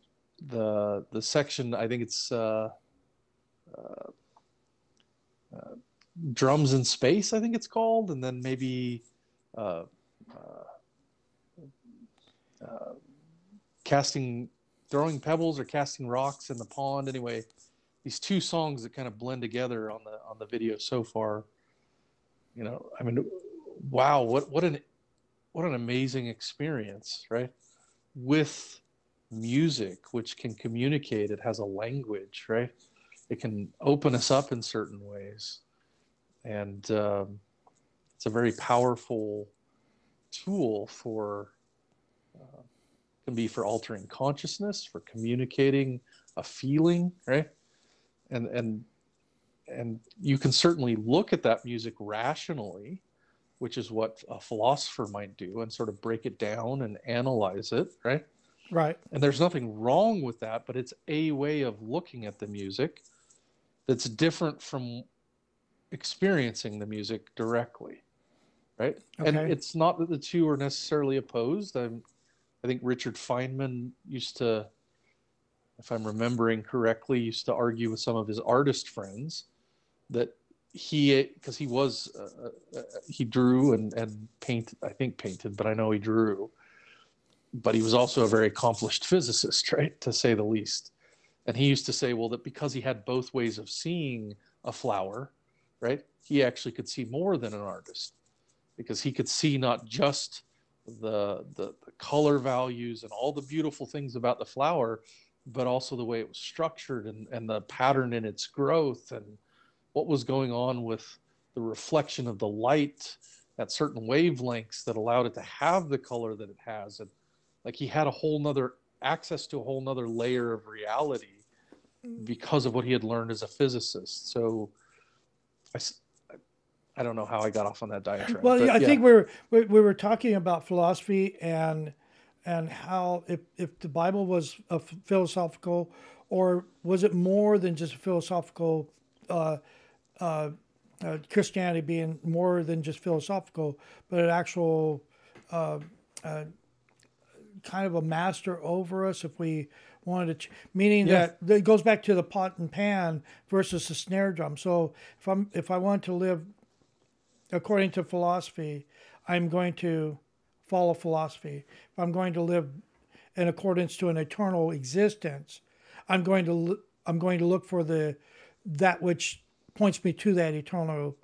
the section, I think it's Drums in Space, I think it's called, and then maybe throwing pebbles or casting rocks in the pond. Anyway, these two songs that kind of blend together on the video so far. I mean, wow, what an amazing experience, right? With music, which can communicate. It has a language, right? It can open us up in certain ways, and it's a very powerful tool for can be for altering consciousness, for communicating a feeling, right? And you can certainly look at that music rationally, which is what a philosopher might do, and sort of break it down and analyze it, right? Right. And there's nothing wrong with that, but it's a way of looking at the music that's different from experiencing the music directly, right? Okay. And it's not that the two are necessarily opposed. I think Richard Feynman used to, if I'm remembering correctly, used to argue with some of his artist friends that because he drew and painted, but I know he drew, but he was also a very accomplished physicist, right, to say the least. And he used to say, well, that because he had both ways of seeing a flower, right, he actually could see more than an artist, because he could see not just the color values and all the beautiful things about the flower, but also the way it was structured and the pattern in its growth and what was going on with the reflection of the light at certain wavelengths that allowed it to have the color that it has. And like, he had access to a whole nother layer of reality because of what he had learned as a physicist. So I don't know how I got off on that diatribe. Well, but I think we were talking about philosophy and how if the Bible was a philosophical, or was it more than just a philosophical, Christianity being more than just philosophical, but an actual kind of a master over us if we wanted to, meaning that it goes back to the pot and pan versus the snare drum. So if I want to live according to philosophy, I'm going to follow philosophy. If I'm going to live in accordance to an eternal existence, I'm going to look for that which points me to that eternal.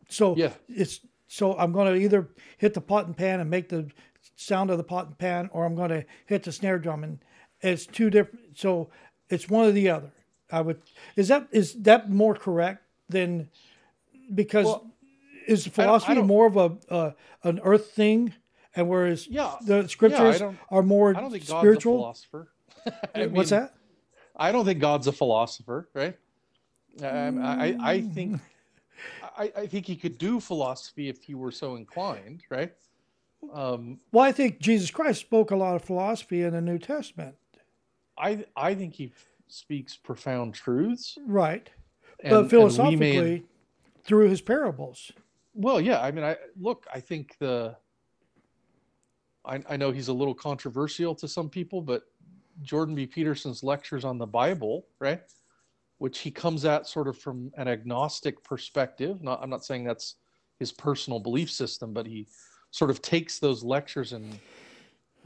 So I'm going to either hit the pot and pan and make the sound of the pot and pan, or I'm going to hit the snare drum, and it's two different. So it's one or the other. Is that more correct than? Because is philosophy more of an earth thing, and whereas the scriptures are more I don't think spiritual? God's a philosopher. What's that? I don't think God's a philosopher, right? I think he could do philosophy if he were so inclined, right? Well, I think Jesus Christ spoke a lot of philosophy in the New Testament. I think he speaks profound truths, right? But philosophically, through his parables. Well, yeah. I mean, I think I know he's a little controversial to some people, but Jordan B. Peterson's lectures on the Bible, right, which he comes at sort of from an agnostic perspective. I'm not saying that's his personal belief system, but he sort of takes those lectures and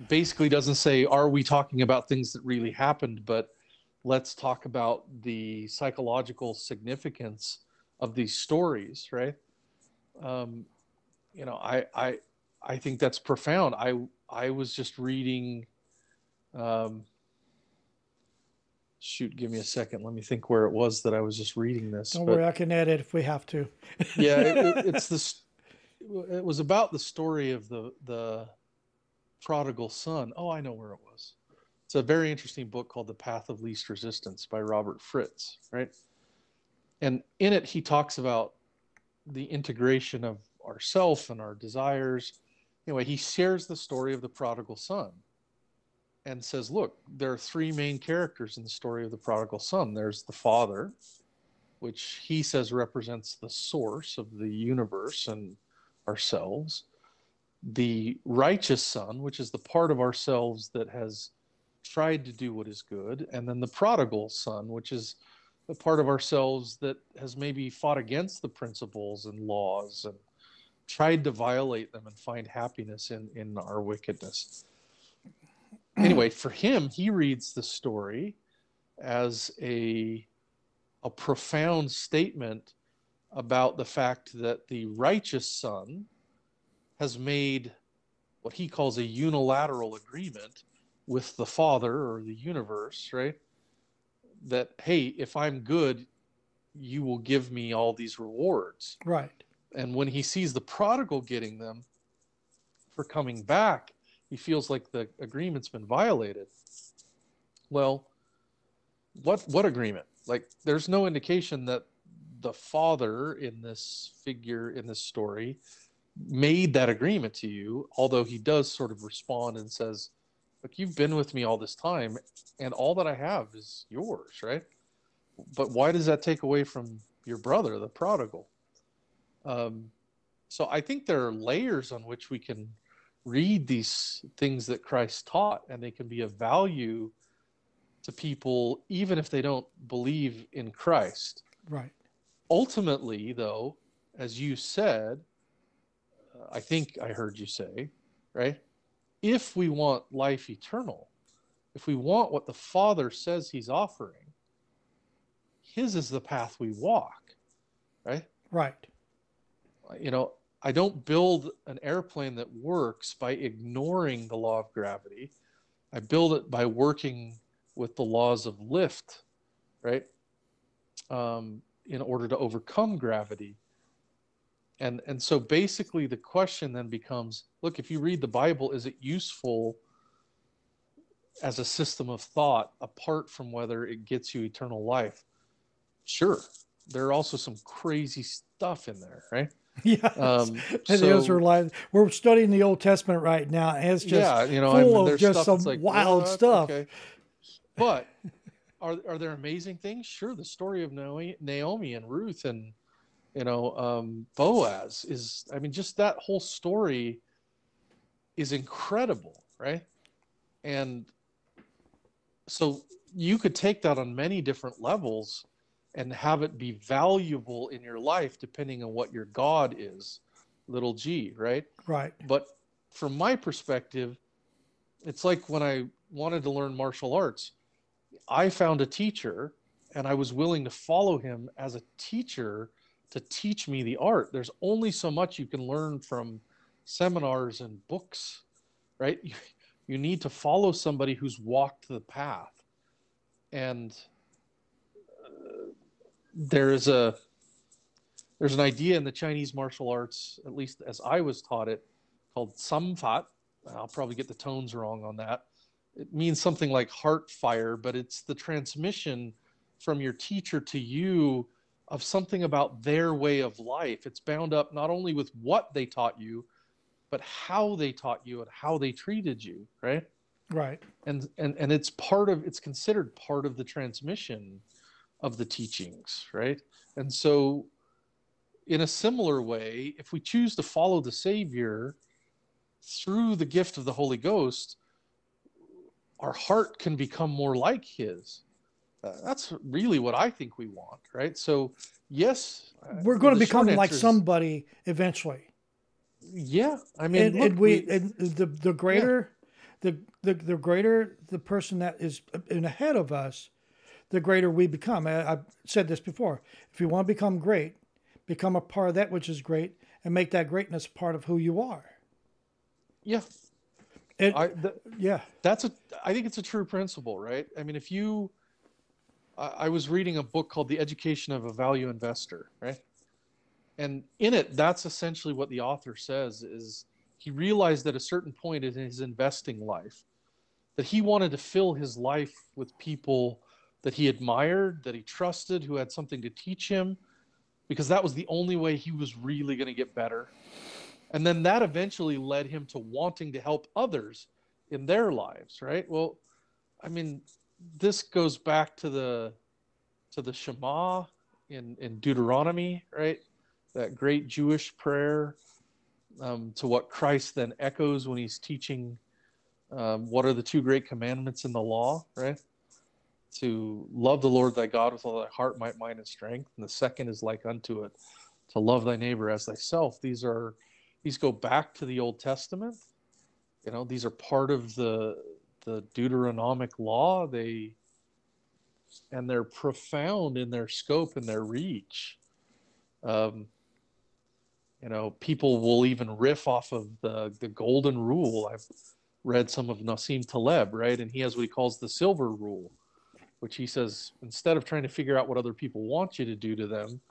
basically doesn't say, are we talking about things that really happened, but let's talk about the psychological significance of these stories, right? I think that's profound. I was just reading. Give me a second. Let me think where it was that I was just reading this. Don't worry, I can edit if we have to. It's this. It was about the story of the prodigal son. Oh, I know where it was. It's a very interesting book called The Path of Least Resistance by Robert Fritz, right? And in it, he talks about the integration of ourself and our desires. Anyway, he shares the story of the prodigal son and says, look, there are three main characters in the story of the prodigal son. There's the father, which he says represents the source of the universe and ourselves. The righteous son, which is the part of ourselves that has tried to do what is good. And then the prodigal son, which is the part of ourselves that has maybe fought against the principles and laws and tried to violate them and find happiness in our wickedness. Anyway, for him, he reads the story as a profound statement about the fact that the righteous son has made what he calls a unilateral agreement with the Father or the universe, right? That, hey, if I'm good, you will give me all these rewards. Right. And when he sees the prodigal getting them for coming back, he feels like the agreement's been violated. Well, what agreement? Like, there's no indication that the father in this figure, in this story, made that agreement to you, although he does sort of respond and says, look, you've been with me all this time, and all that I have is yours, right? But why does that take away from your brother, the prodigal? So I think there are layers on which we can read these things that Christ taught, and they can be of value to people, even if they don't believe in Christ. Right. Ultimately, though, as you said, I think I heard you say, right? If we want life eternal, if we want what the Father says he's offering, his is the path we walk, right? Right. You know, I don't build an airplane that works by ignoring the law of gravity. I build it by working with the laws of lift, right? In order to overcome gravity. And so basically the question then becomes, look, if you read the Bible, is it useful as a system of thought apart from whether it gets you eternal life? Sure. There are also some crazy stuff in there, right? Yeah, So, we're studying the Old Testament right now, and it's just yeah, you know, full of there's just stuff some that's like, wild what? stuff. Okay. But are there amazing things? Sure. The story of Naomi and Ruth and, you know, Boaz is, I mean, just that whole story is incredible, right? And so you could take that on many different levels and have it be valuable in your life depending on what your God is, little g, right? Right. But from my perspective, it's like when I wanted to learn martial arts, I found a teacher and I was willing to follow him as a teacher to teach me the art. There's only so much you can learn from seminars and books, right? You need to follow somebody who's walked the path. And there's an idea in the Chinese martial arts, at least as I was taught it, called samfat. I'll probably get the tones wrong on that. It means something like heart fire, but it's the transmission from your teacher to you of something about their way of life. It's bound up not only with what they taught you, but how they taught you and how they treated you, right? Right. And it's considered part of the transmission of the teachings, right? And so in a similar way, if we choose to follow the Savior through the gift of the Holy Ghost, our heart can become more like his. That's really what I think we want, right? So, yes, we're going to the become short like answer is, somebody eventually. yeah, I mean, the greater the greater the person that is ahead of us, the greater we become. I've said this before. If you want to become great, become a part of that which is great, and make that greatness part of who you are. yeah. Yeah. I think it's a true principle, right? I mean, I was reading a book called The Education of a Value Investor, right? And in it, that's essentially what the author says is he realized at a certain point in his investing life that he wanted to fill his life with people that he admired, that he trusted, who had something to teach him, because that was the only way he was really going to get better. And then that eventually led him to wanting to help others in their lives, right? Well, I mean, this goes back to the Shema in Deuteronomy, right? That great Jewish prayer, to what Christ then echoes when he's teaching what are the two great commandments in the law, right? To love the Lord thy God with all thy heart, might, mind, and strength. And the second is like unto it, to love thy neighbor as thyself. These go back to the Old Testament. You know, these are part of the Deuteronomic law. They're profound in their scope and their reach. You know, people will even riff off of the golden rule. I've read some of Nassim Taleb, right? And he has what he calls the silver rule, which he says, instead of trying to figure out what other people want you to do to them,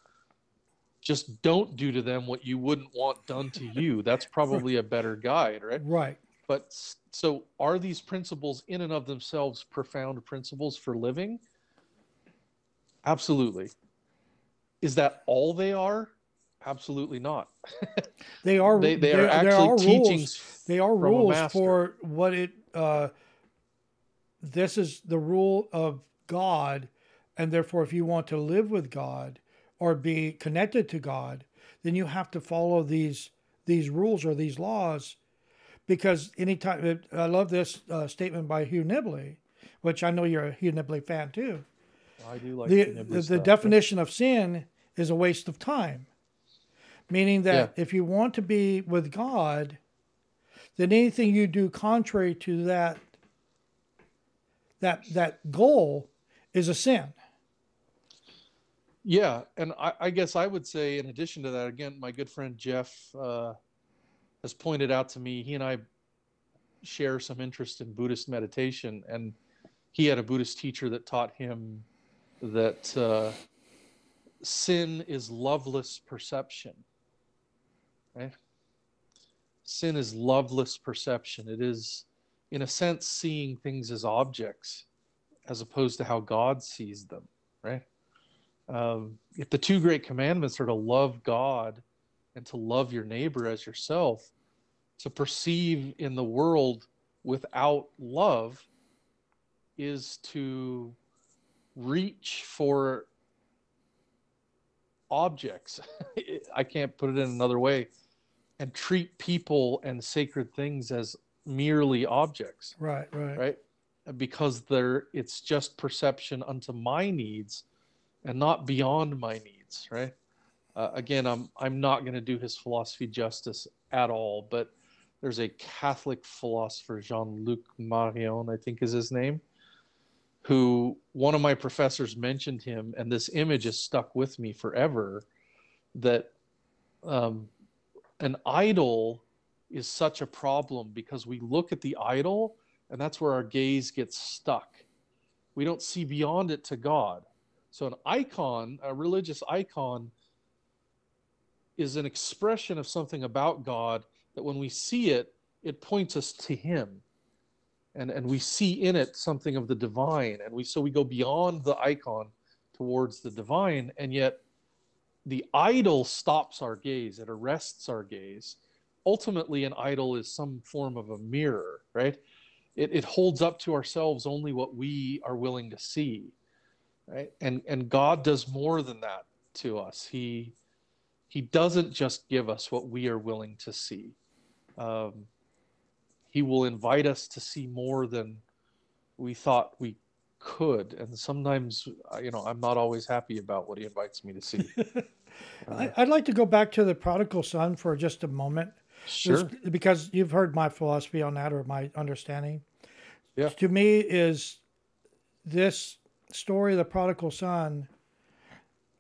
just don't do to them what you wouldn't want done to you. That's probably a better guide, right? Right. But so are these principles in and of themselves profound principles for living? Absolutely. Is that all they are? Absolutely not. They are. They are actually teachings. They are from a rules master. for what it. This is the rule of God, and therefore, if you want to live with God or be connected to God, then you have to follow these rules or these laws. Because anytime, I love this statement by Hugh Nibley, which I know you're a Hugh Nibley fan too. I do like the definition of sin is a waste of time. Meaning that if you want to be with God, then anything you do contrary to that goal is a sin. Yeah, and I guess I would say, in addition to that, again, my good friend Jeff has pointed out to me, he and I share some interest in Buddhist meditation, and he had a Buddhist teacher that taught him that sin is loveless perception. Right? Sin is loveless perception. It is, in a sense, seeing things as objects as opposed to how God sees them, right? If the two great commandments are to love God and to love your neighbor as yourself, to perceive in the world without love is to reach for objects. I can't put it in another way. And treat people and sacred things as merely objects. Right. Because it's just perception unto my needs and not beyond my needs, right? Again, I'm not going to do his philosophy justice at all, but there's a Catholic philosopher, Jean-Luc Marion, I think is his name, who one of my professors mentioned him, and this image has stuck with me forever, that an idol is such a problem because we look at the idol and that's where our gaze gets stuck. We don't see beyond it to God. So an icon, a religious icon, is an expression of something about God that when we see it, it points us to him. And we see in it something of the divine. And so we go beyond the icon towards the divine, and yet the idol stops our gaze. It arrests our gaze. Ultimately, an idol is some form of a mirror, right? It holds up to ourselves only what we are willing to see, right? And God does more than that to us. He doesn't just give us what we are willing to see. He will invite us to see more than we thought we could. And sometimes, I'm not always happy about what he invites me to see. I'd like to go back to the prodigal son for just a moment. Sure. Because you've heard my philosophy on that, or my understanding. Yeah. To me, is this story of the prodigal son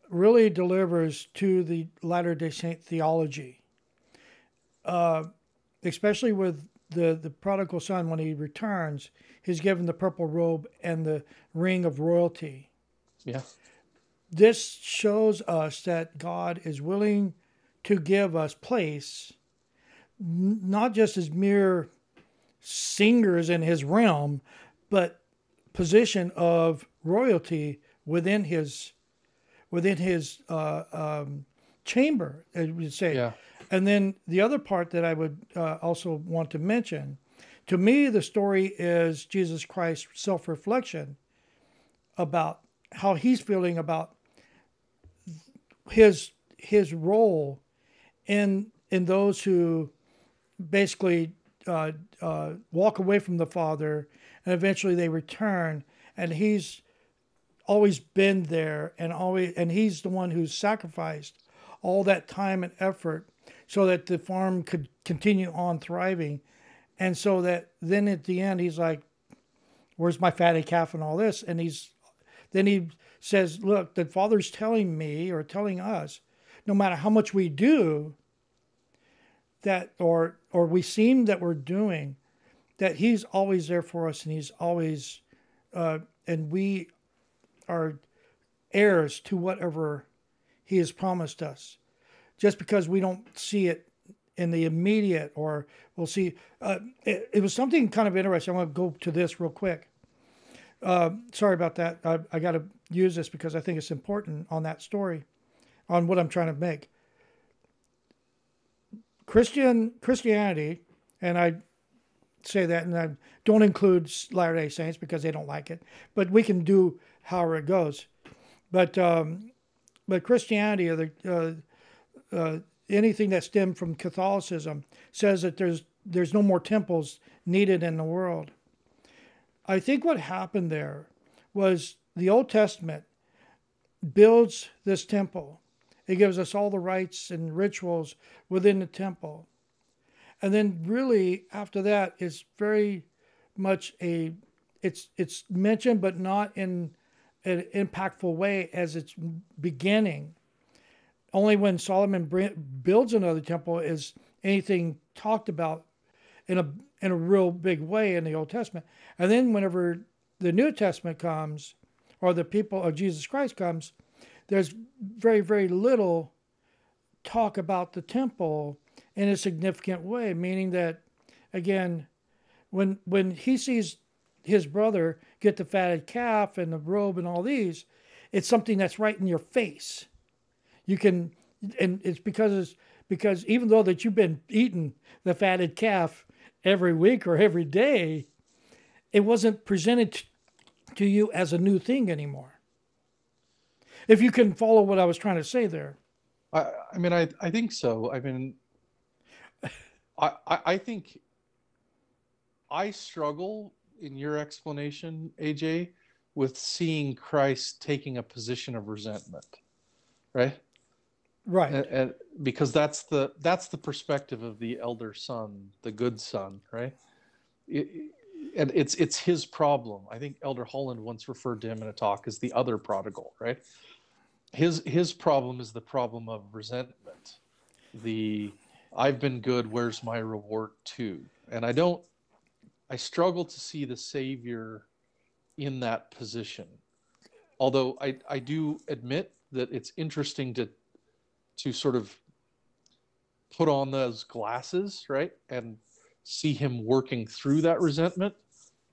really delivers to the Latter-day Saint theology. Especially with the prodigal son, when he returns, he's given the purple robe and the ring of royalty. Yeah. This shows us that God is willing to give us place, not just as mere singers in his realm, but position of royalty within his chamber, as we say. Yeah. And then the other part that I would also want to mention, to me, the story is Jesus Christ's self-reflection about how he's feeling about his role in those who basically walk away from the Father, and eventually they return, and he's always been there, and he's the one who's sacrificed all that time and effort so that the farm could continue on thriving. And so that then at the end, he's like, where's my fatted calf and all this? And then he says, look, the Father's telling me, or telling us, no matter how much we do, that or we seem that we're doing, that he's always there for us, and he's always, and we are heirs to whatever he has promised us. Just because we don't see it in the immediate, or we'll see. It was something kind of interesting. I want to go to this real quick. Sorry about that. I got to use this because I think it's important on that story, on what I'm trying to make. Christianity, and I say that, and I don't include Latter-day Saints because they don't like it, but we can do however it goes. But Christianity, or anything that stemmed from Catholicism, says that there's no more temples needed in the world. I think what happened there was the Old Testament builds this temple. It gives us all the rites and rituals within the temple. And then really after that, it's very much it's mentioned, but not in an impactful way as it's beginning. Only when Solomon builds another temple is anything talked about in a real big way in the Old Testament. And then whenever the New Testament comes, or the people of Jesus Christ comes, there's very, very little talk about the temple in a significant way, meaning that, again, when he sees his brother get the fatted calf and the robe and all these, it's something that's right in your face. You can, and it's because even though that you've been eating the fatted calf every week or every day, it wasn't presented to you as a new thing anymore. If you can follow what I was trying to say there. I mean, I think so. I mean, I think I struggle in your explanation, AJ, with seeing Christ taking a position of resentment, right? Right. And because that's the perspective of the elder son, the good son, right? And it's his problem. I think Elder Holland once referred to him in a talk as the other prodigal, right? His problem is the problem of resentment. I've been good, where's my reward too? And I struggle to see the Savior in that position. Although I do admit that it's interesting to sort of put on those glasses, right? And see him working through that resentment.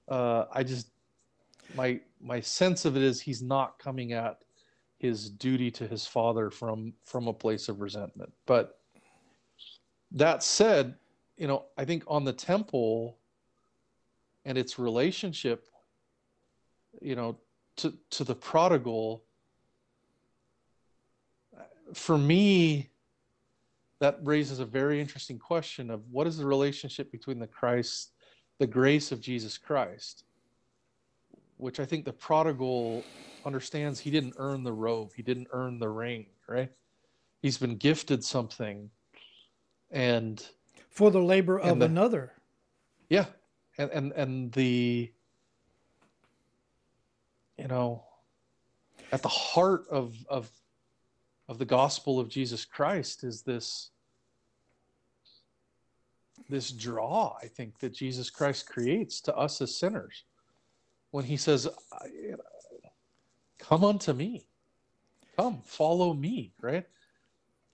My sense of it is he's not coming at his duty to his father from a place of resentment. But that said, I think on the temple and its relationship, to the prodigal, for me, that raises a very interesting question of what is the relationship between the grace of Jesus Christ, which I think the prodigal understands he didn't earn the robe, he didn't earn the ring, right? He's been gifted something, and for the labor of another. Yeah, and the at the heart of the gospel of Jesus Christ is this draw, I think, that Jesus Christ creates to us as sinners when he says, come unto me, come follow me, right?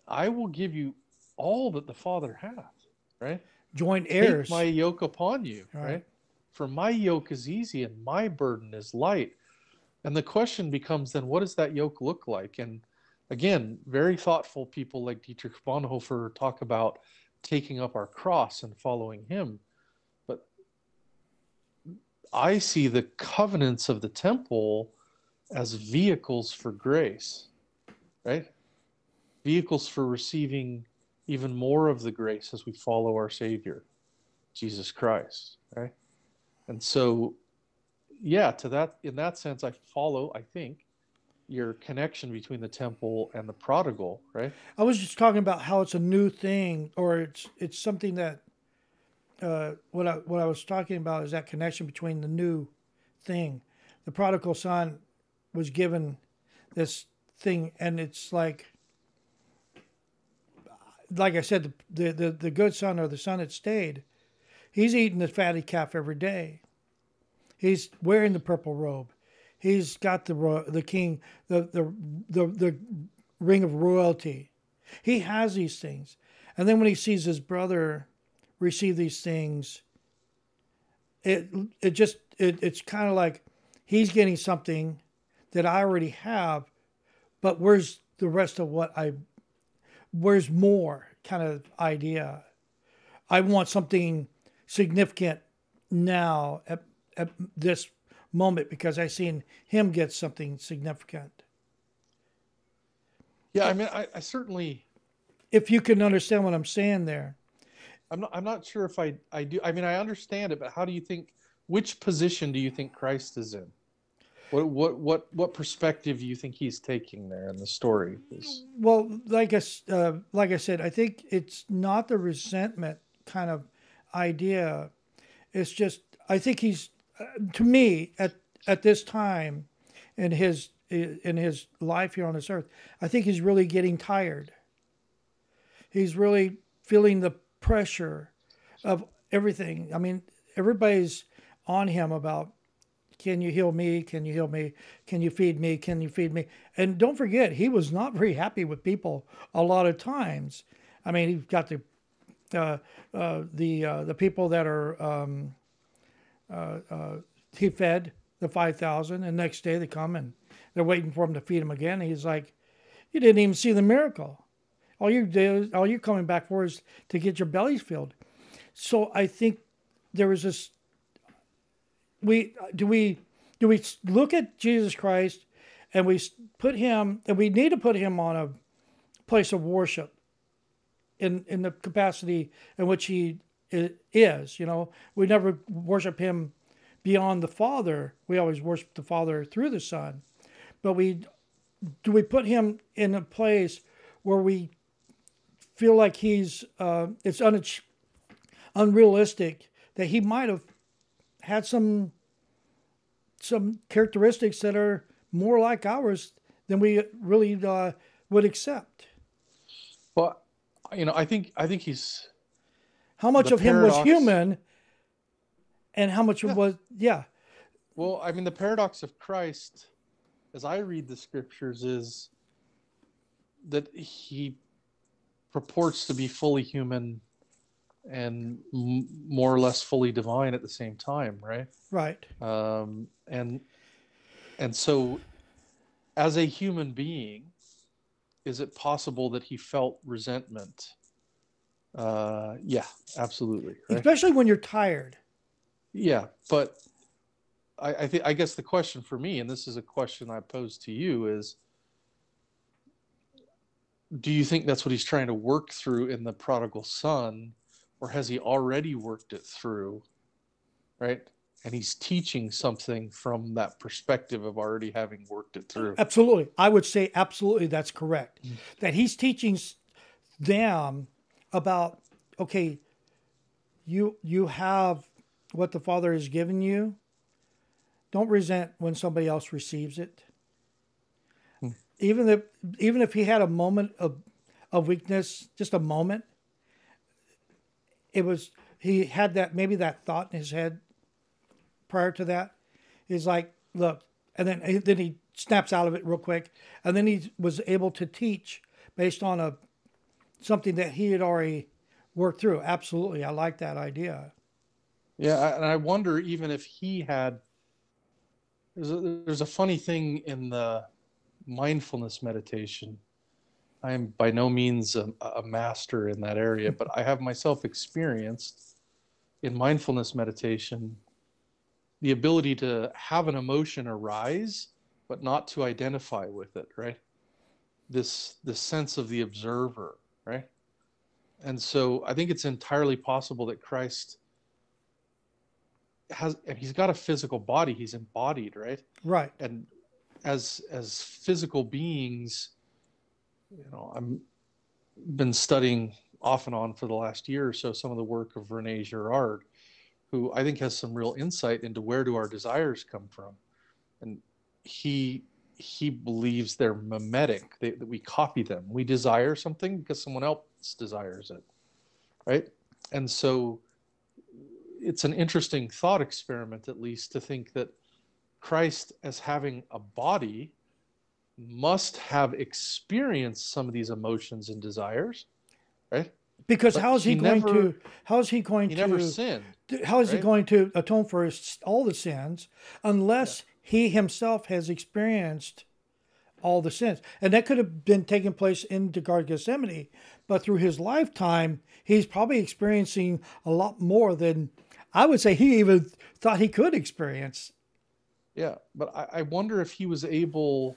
I will give you all that the Father hath, right? joint take heirs. my yoke upon you, Right. right? For my yoke is easy and my burden is light. And the question becomes then, what does that yoke look like? And again, very thoughtful people like Dietrich Bonhoeffer talk about taking up our cross and following him. But I see the covenants of the temple as vehicles for grace, right? Vehicles for receiving even more of the grace as we follow our Savior, Jesus Christ, right? And so, yeah, to that, in that sense, I follow, I think, your connection between the temple and the prodigal, right? I was just talking about how it's a new thing, or it's something that what I was talking about is that connection between the new thing. The prodigal son was given this thing, and it's like I said, the good son, or the son that stayed, he's eating the fatty calf every day. He's wearing the purple robe. He's got the king, the ring of royalty. He has these things. And then when he sees his brother receive these things, it's kind of like he's getting something that I already have, but where's the rest of where's more kind of idea. I want something significant now at this moment because I seen him get something significant. Yeah, I mean, I certainly, If you can understand what I'm saying there. I'm not sure if I do. I mean, I understand it, but how do you think, which position do you think Christ is in? What perspective do you think he's taking there in the story? Well, like I said, I think it's not the resentment kind of idea. It's just, I think he's, to me, at this time in his life here on this earth, I think he's really getting tired. He's really feeling the pressure of everything. I mean, everybody's on him about, can you heal me? Can you heal me? Can you feed me? Can you feed me? And don't forget, he was not very happy with people a lot of times. I mean, he's got the people that are he fed the 5,000, and next day they come and they're waiting for him to feed him again. And he's like, you didn't even see the miracle. All you're coming back for is to get your bellies filled. So I think there was this. Do we look at Jesus Christ and we put him, and we need to put him on a place of worship in the capacity in which he is. You know, we never worship him beyond the Father. We always worship the Father through the Son. But do we put him in a place where we feel like he's it's unrealistic that he might have had some characteristics that are more like ours than we really would accept. Well, you know, I think he's, how much the of him was paradox- human, and how much was well, I mean, the paradox of Christ, as I read the scriptures, is that he purports to be fully human and more or less fully divine at the same time, right? right. And so, as a human being, is it possible that he felt resentment? Yeah, absolutely. Right? Especially when you're tired. Yeah, but I guess the question for me, and this is a question I pose to you, is, do you think that's what he's trying to work through in the prodigal son, or has he already worked it through, right? And he's teaching something from that perspective of already having worked it through. Absolutely. I would say absolutely that's correct. That he's teaching them about, okay, you have what the Father has given you. Don't resent when somebody else receives it. Even if he had a moment of weakness, just a moment, he had that thought in his head prior to that. He's like, look, and then he snaps out of it real quick, and then he was able to teach based on something that he had already work through. Absolutely. I like that idea. Yeah, and I wonder even if he had. There's a funny thing in the mindfulness meditation. I am by no means a master in that area, but I have myself experienced in mindfulness meditation the ability to have an emotion arise, but not to identify with it, right? This sense of the observer, right? And so I think it's entirely possible that Christ he's got a physical body, he's embodied, right? Right. And as physical beings, I'm been studying off and on for the last year or so some of the work of Rene Girard, who I think has some real insight into where do our desires come from. And he believes they're mimetic, that we copy them. We desire something because someone else desires it, right? And so it's an interesting thought experiment, at least, to think that Christ, as having a body, must have experienced some of these emotions and desires, right? Because But how is he he going never to sinned, how is he right? going to atone for all the sins unless he himself has experienced all the sins? And that could have been taking place in the Garden of Gethsemane, but through his lifetime, he's probably experiencing a lot more than I would say he even thought he could experience. Yeah, but I wonder if he was able,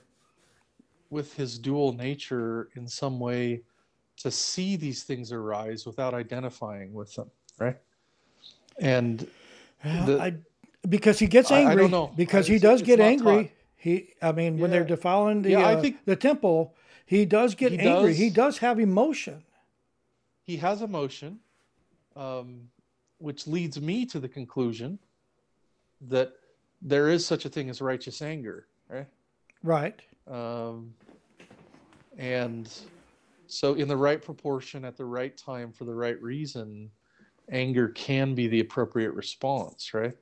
with his dual nature, in some way, to see these things arise without identifying with them, right? And Because he gets I angry. don't know. Because he It's- does it's get not angry. taught. When they're Yeah. defiling Yeah, I think the temple, he does get he angry. does. He does have emotion. He has emotion, which leads me to the conclusion that there is such a thing as righteous anger, right? Right. And so, in the right proportion, at the right time, for the right reason, anger can be the appropriate response, right?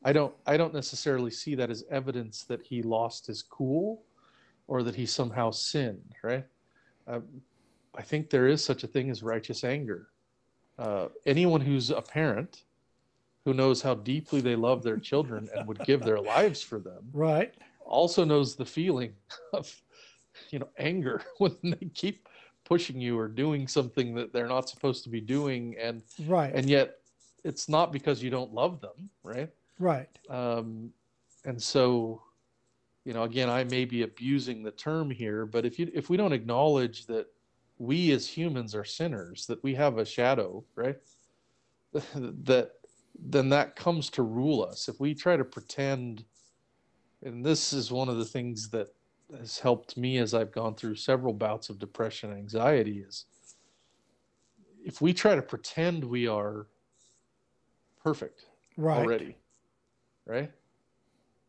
I don't necessarily see that as evidence that he lost his cool or that he somehow sinned, right? I think there is such a thing as righteous anger. Anyone who's a parent who knows how deeply they love their children and would give their lives for them Right. also knows the feeling of, anger when they keep pushing you or doing something that they're not supposed to be doing, and Right. yet it's not because you don't love them, right? Right. And so, again, I may be abusing the term here, but if we don't acknowledge that we as humans are sinners, that we have a shadow, right? Then that comes to rule us. If we try to pretend, and this is one of the things that has helped me as I've gone through several bouts of depression and anxiety, is if we try to pretend we are perfect Right. already, right?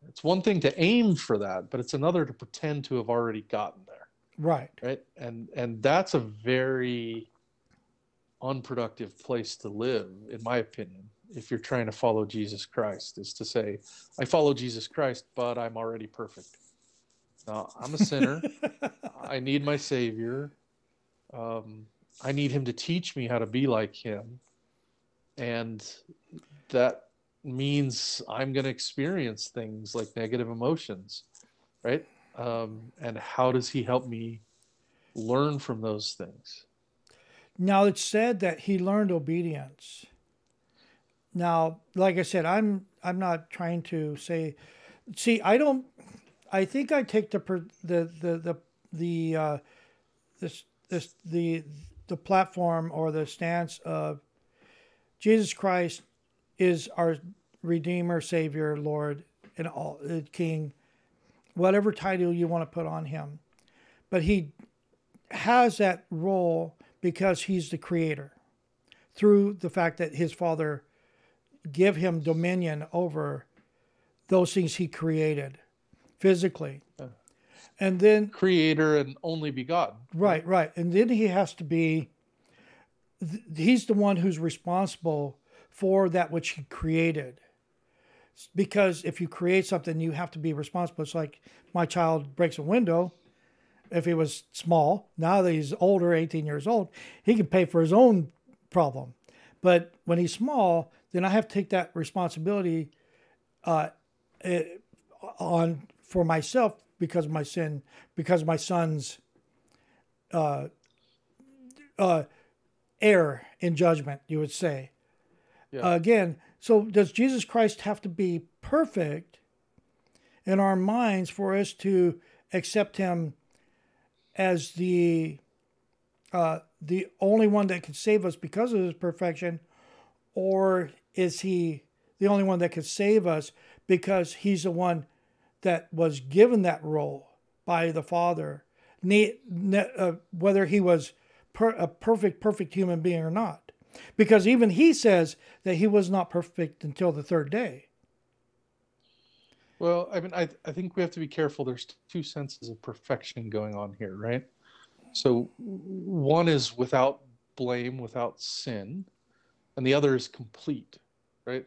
It's one thing to aim for that, but it's another to pretend to have already gotten there, Right. right? And that's a very unproductive place to live, in my opinion, if you're trying to follow Jesus Christ, is to say, I follow Jesus Christ, but I'm already perfect. No, I'm a sinner. I need my Savior. I need him to teach me how to be like him. And that means I'm going to experience things like negative emotions, right? And how does he help me learn from those things? Now it's said that he learned obedience. Now, like I said, I'm not trying to say. See, I think I take the platform or the stance of Jesus Christ is our Redeemer, Savior, Lord, and all King, whatever title you want to put on him, but he has that role because he's the Creator, through the fact that his Father give him dominion over those things he created physically. And then Creator and only begotten. right. And then he has to be, he's the one who's responsible for that which he created. Because if you create something, you have to be responsible. It's like my child breaks a window. If he was small, now that he's older, 18 years old, he can pay for his own problem. But when he's small, then I have to take that responsibility uh, eh, on for myself because of my sin, because of my son's uh, uh, error in judgment, you would say. Yeah. Again, so does Jesus Christ have to be perfect in our minds for us to accept him as the only one that can save us because of his perfection, or is he the only one that can save us because he's the one that was given that role by the Father, whether he was a perfect human being or not? Because even he says that he was not perfect until the third day. Well, I mean, I think we have to be careful. There's two senses of perfection going on here, right? So one is without blame, without sin, and the other is complete, right?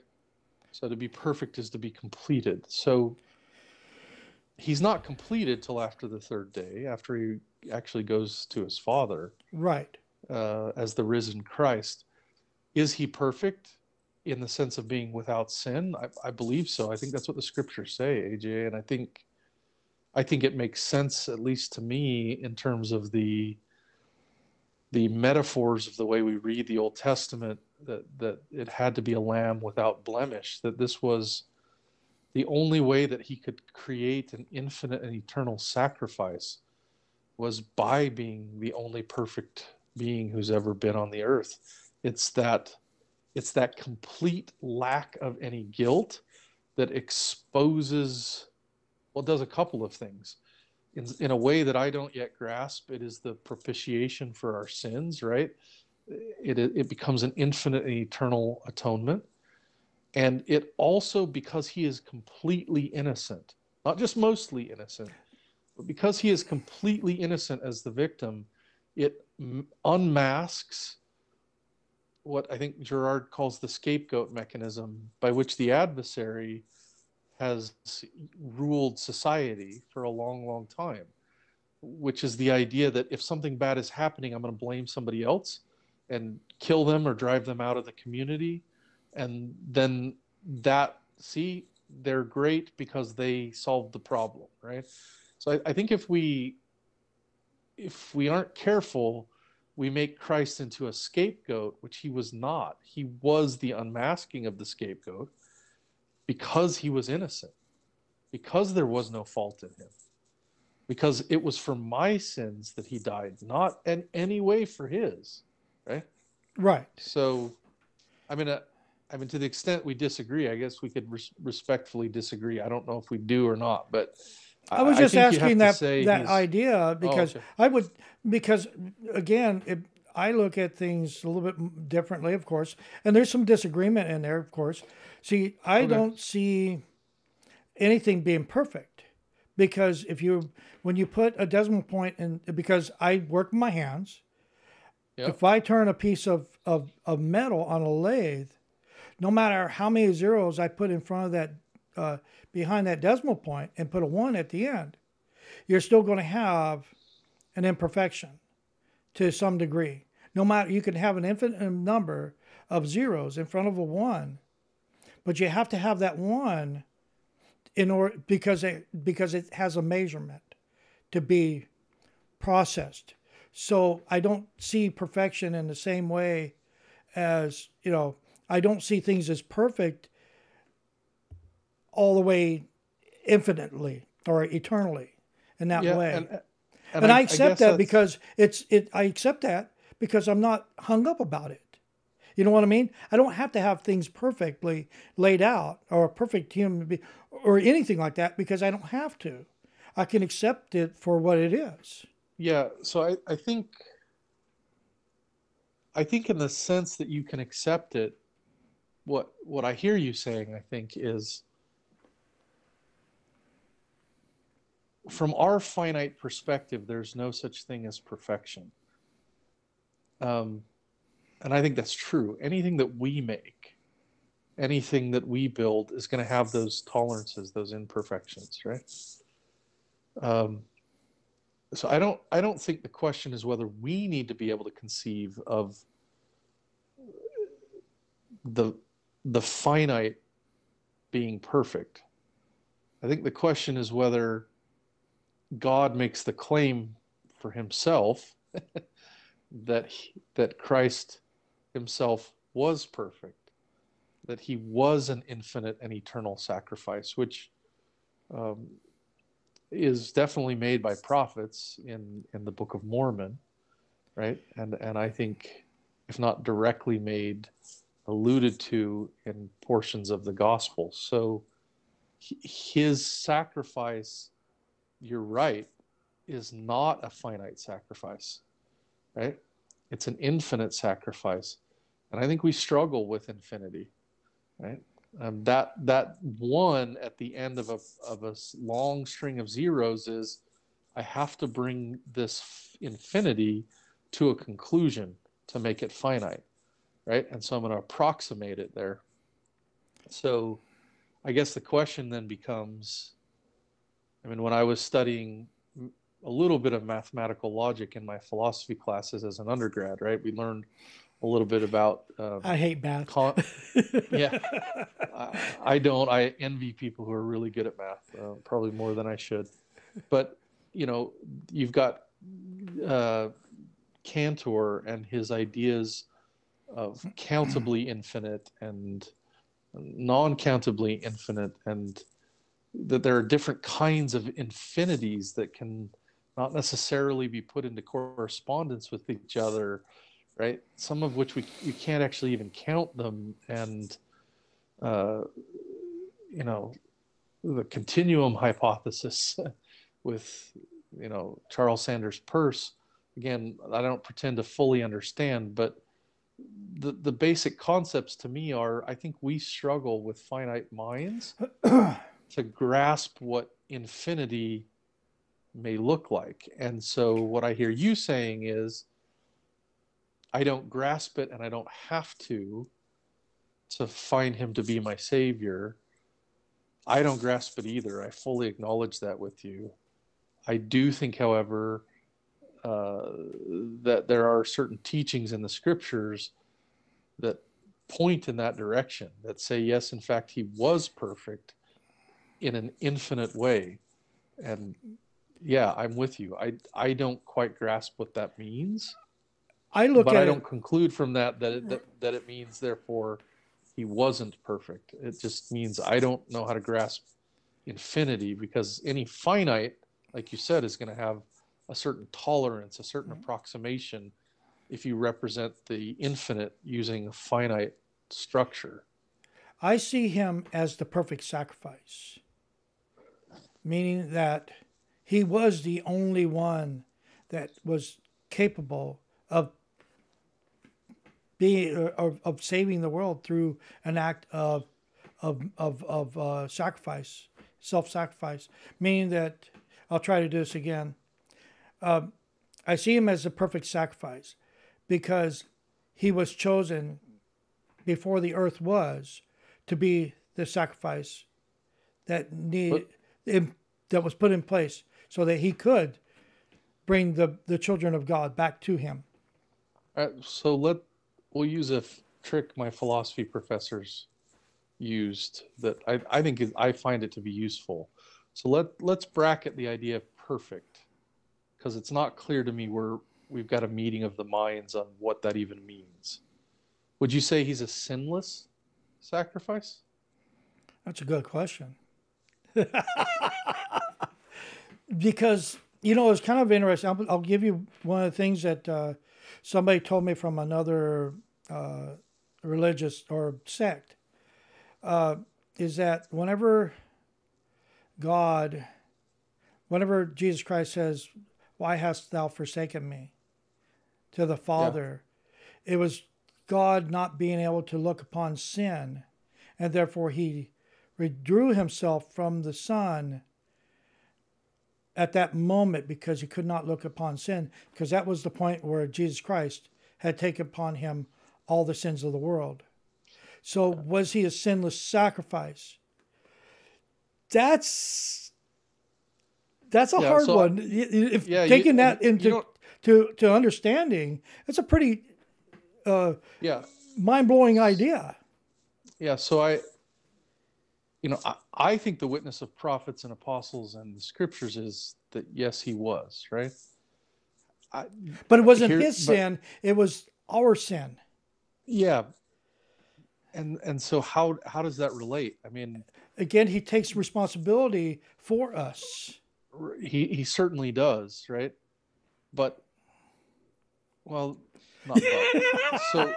So to be perfect is to be completed. So he's not completed till after the third day, after he actually goes to his Father Right. as the risen Christ. Is he perfect in the sense of being without sin? I believe so. I think that's what the scriptures say, AJ, and I think it makes sense, at least to me, in terms of the metaphors of the way we read the Old Testament, that it had to be a lamb without blemish, that this was the only way that he could create an infinite and eternal sacrifice was by being the only perfect being who's ever been on the earth. It's that complete lack of any guilt that exposes, well, it does a couple of things. In a way that I don't yet grasp, it is the propitiation for our sins, right? It becomes an infinite and eternal atonement. And it also, because he is completely innocent, not just mostly innocent, but because he is completely innocent as the victim, it unmasks what I think Girard calls the scapegoat mechanism, by which the adversary has ruled society for a long, long time, which is the idea that if something bad is happening, I'm going to blame somebody else and kill them or drive them out of the community. And then they're great because they solved the problem, right? So I think if we aren't careful, we make Christ into a scapegoat, which he was not. He was the unmasking of the scapegoat because he was innocent, because there was no fault in him, because it was for my sins that he died, not in any way for his, right? Right. So, I mean, to the extent we disagree, I guess we could respectfully disagree. I don't know if we do or not, but I was just asking that idea because because again, I look at things a little bit differently, of course, and there's some disagreement in there, of course. See, I don't see anything being perfect, because when you put a decimal point in, because I work with my hands, if I turn a piece of metal on a lathe, no matter how many zeros I put in front of that, behind that decimal point, and put a 1 at the end, you're still going to have an imperfection to some degree. No matter, you can have an infinite number of zeros in front of a 1, but you have to have that 1 in order, because it has a measurement to be processed. So I don't see perfection in the same way as, I don't see things as perfect all the way infinitely or eternally in that way. And I accept that because I accept that because I'm not hung up about it. You know what I mean? I don't have to have things perfectly laid out or a perfect human being or anything like that, because I don't have to. I can accept it for what it is. Yeah. So I think in the sense that you can accept it, what I hear you saying, I think, is from our finite perspective, there's no such thing as perfection. And I think that's true. Anything that we make, anything that we build is going to have those tolerances, those imperfections, right? So I don't think the question is whether we need to be able to conceive of the finite being perfect. I think the question is whether God makes the claim for himself that Christ himself was perfect, that he was an infinite and eternal sacrifice, which is definitely made by prophets in the Book of Mormon, right? And I think, if not directly made, alluded to in portions of the Gospel. So his sacrifice, you're right, is not a finite sacrifice, right? It's an infinite sacrifice. And I think we struggle with infinity, right? That one at the end of a long string of zeros is, I have to bring this infinity to a conclusion to make it finite, right? And so I'm going to approximate it there. So I guess the question then becomes, I mean, when I was studying a little bit of mathematical logic in my philosophy classes as an undergrad, right? We learned a little bit about I hate math. Yeah, I don't. I envy people who are really good at math, probably more than I should. But you've got Cantor and his ideas of countably infinite and non-countably infinite, and that there are different kinds of infinities that can not necessarily be put into correspondence with each other, right? Some of which you can't actually even count them. And the continuum hypothesis with Charles Sanders Peirce, again, I don't pretend to fully understand, but the basic concepts to me are, I think we struggle with finite minds to grasp what infinity may look like. And so what I hear you saying is, I don't grasp it, and I don't have to find him to be my savior. I don't grasp it either. I fully acknowledge that with you. I do think, however, that there are certain teachings in the scriptures that point in that direction, that say, yes, in fact, he was perfect in an infinite way. And yeah, I'm with you. I don't quite grasp what that means. I don't conclude from that it means, therefore, he wasn't perfect. It just means I don't know how to grasp infinity, because any finite, like you said, is going to have a certain tolerance, a certain approximation, if you represent the infinite using a finite structure. I see him as the perfect sacrifice, meaning that he was the only one that was capable of saving the world through an act of sacrifice, self-sacrifice. Meaning that, I'll try to do this again. I see him as the perfect sacrifice because he was chosen before the earth was to be the sacrifice that was put in place so that he could bring the children of God back to him. So we'll use a trick my philosophy professors used that I think I find it to be useful. So let's bracket the idea of perfect, because it's not clear to me where we've got a meeting of the minds on what that even means. Would you say he's a sinless sacrifice? That's a good question. Because, it's kind of interesting. I'll give you one of the things that somebody told me from another religious or sect, is that whenever Jesus Christ says, "Why hast thou forsaken me?" to the Father, it was God not being able to look upon sin, and therefore he withdrew himself from the Son at that moment because he could not look upon sin, because that was the point where Jesus Christ had taken upon him all the sins of the world. So was he a sinless sacrifice? That's a hard one. Taking that into to understanding, it's a pretty mind-blowing idea. Yeah. So I think the witness of prophets and apostles and the scriptures is that yes, he was, right. I, But it wasn't here, his but sin; it was our sin. yeah, and so how does that relate? I mean, Again, he takes responsibility for us. he certainly does, right? But well, not but. So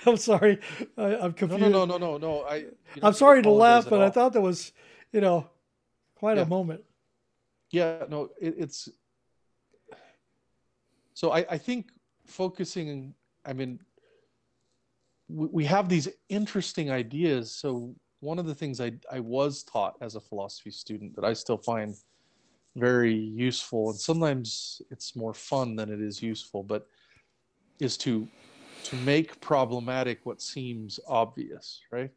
I'm sorry, I'm no, no, confused. no, no, no, no. You I'm don't need to sorry to apologize laugh, at but I all. thought that was, you know, quite a Yeah, moment. yeah. No, it's so I think focusing. I mean, we have these interesting ideas. So one of the things I was taught as a philosophy student that I still find very useful, and sometimes it's more fun than it is useful, but is to make problematic what seems obvious, right?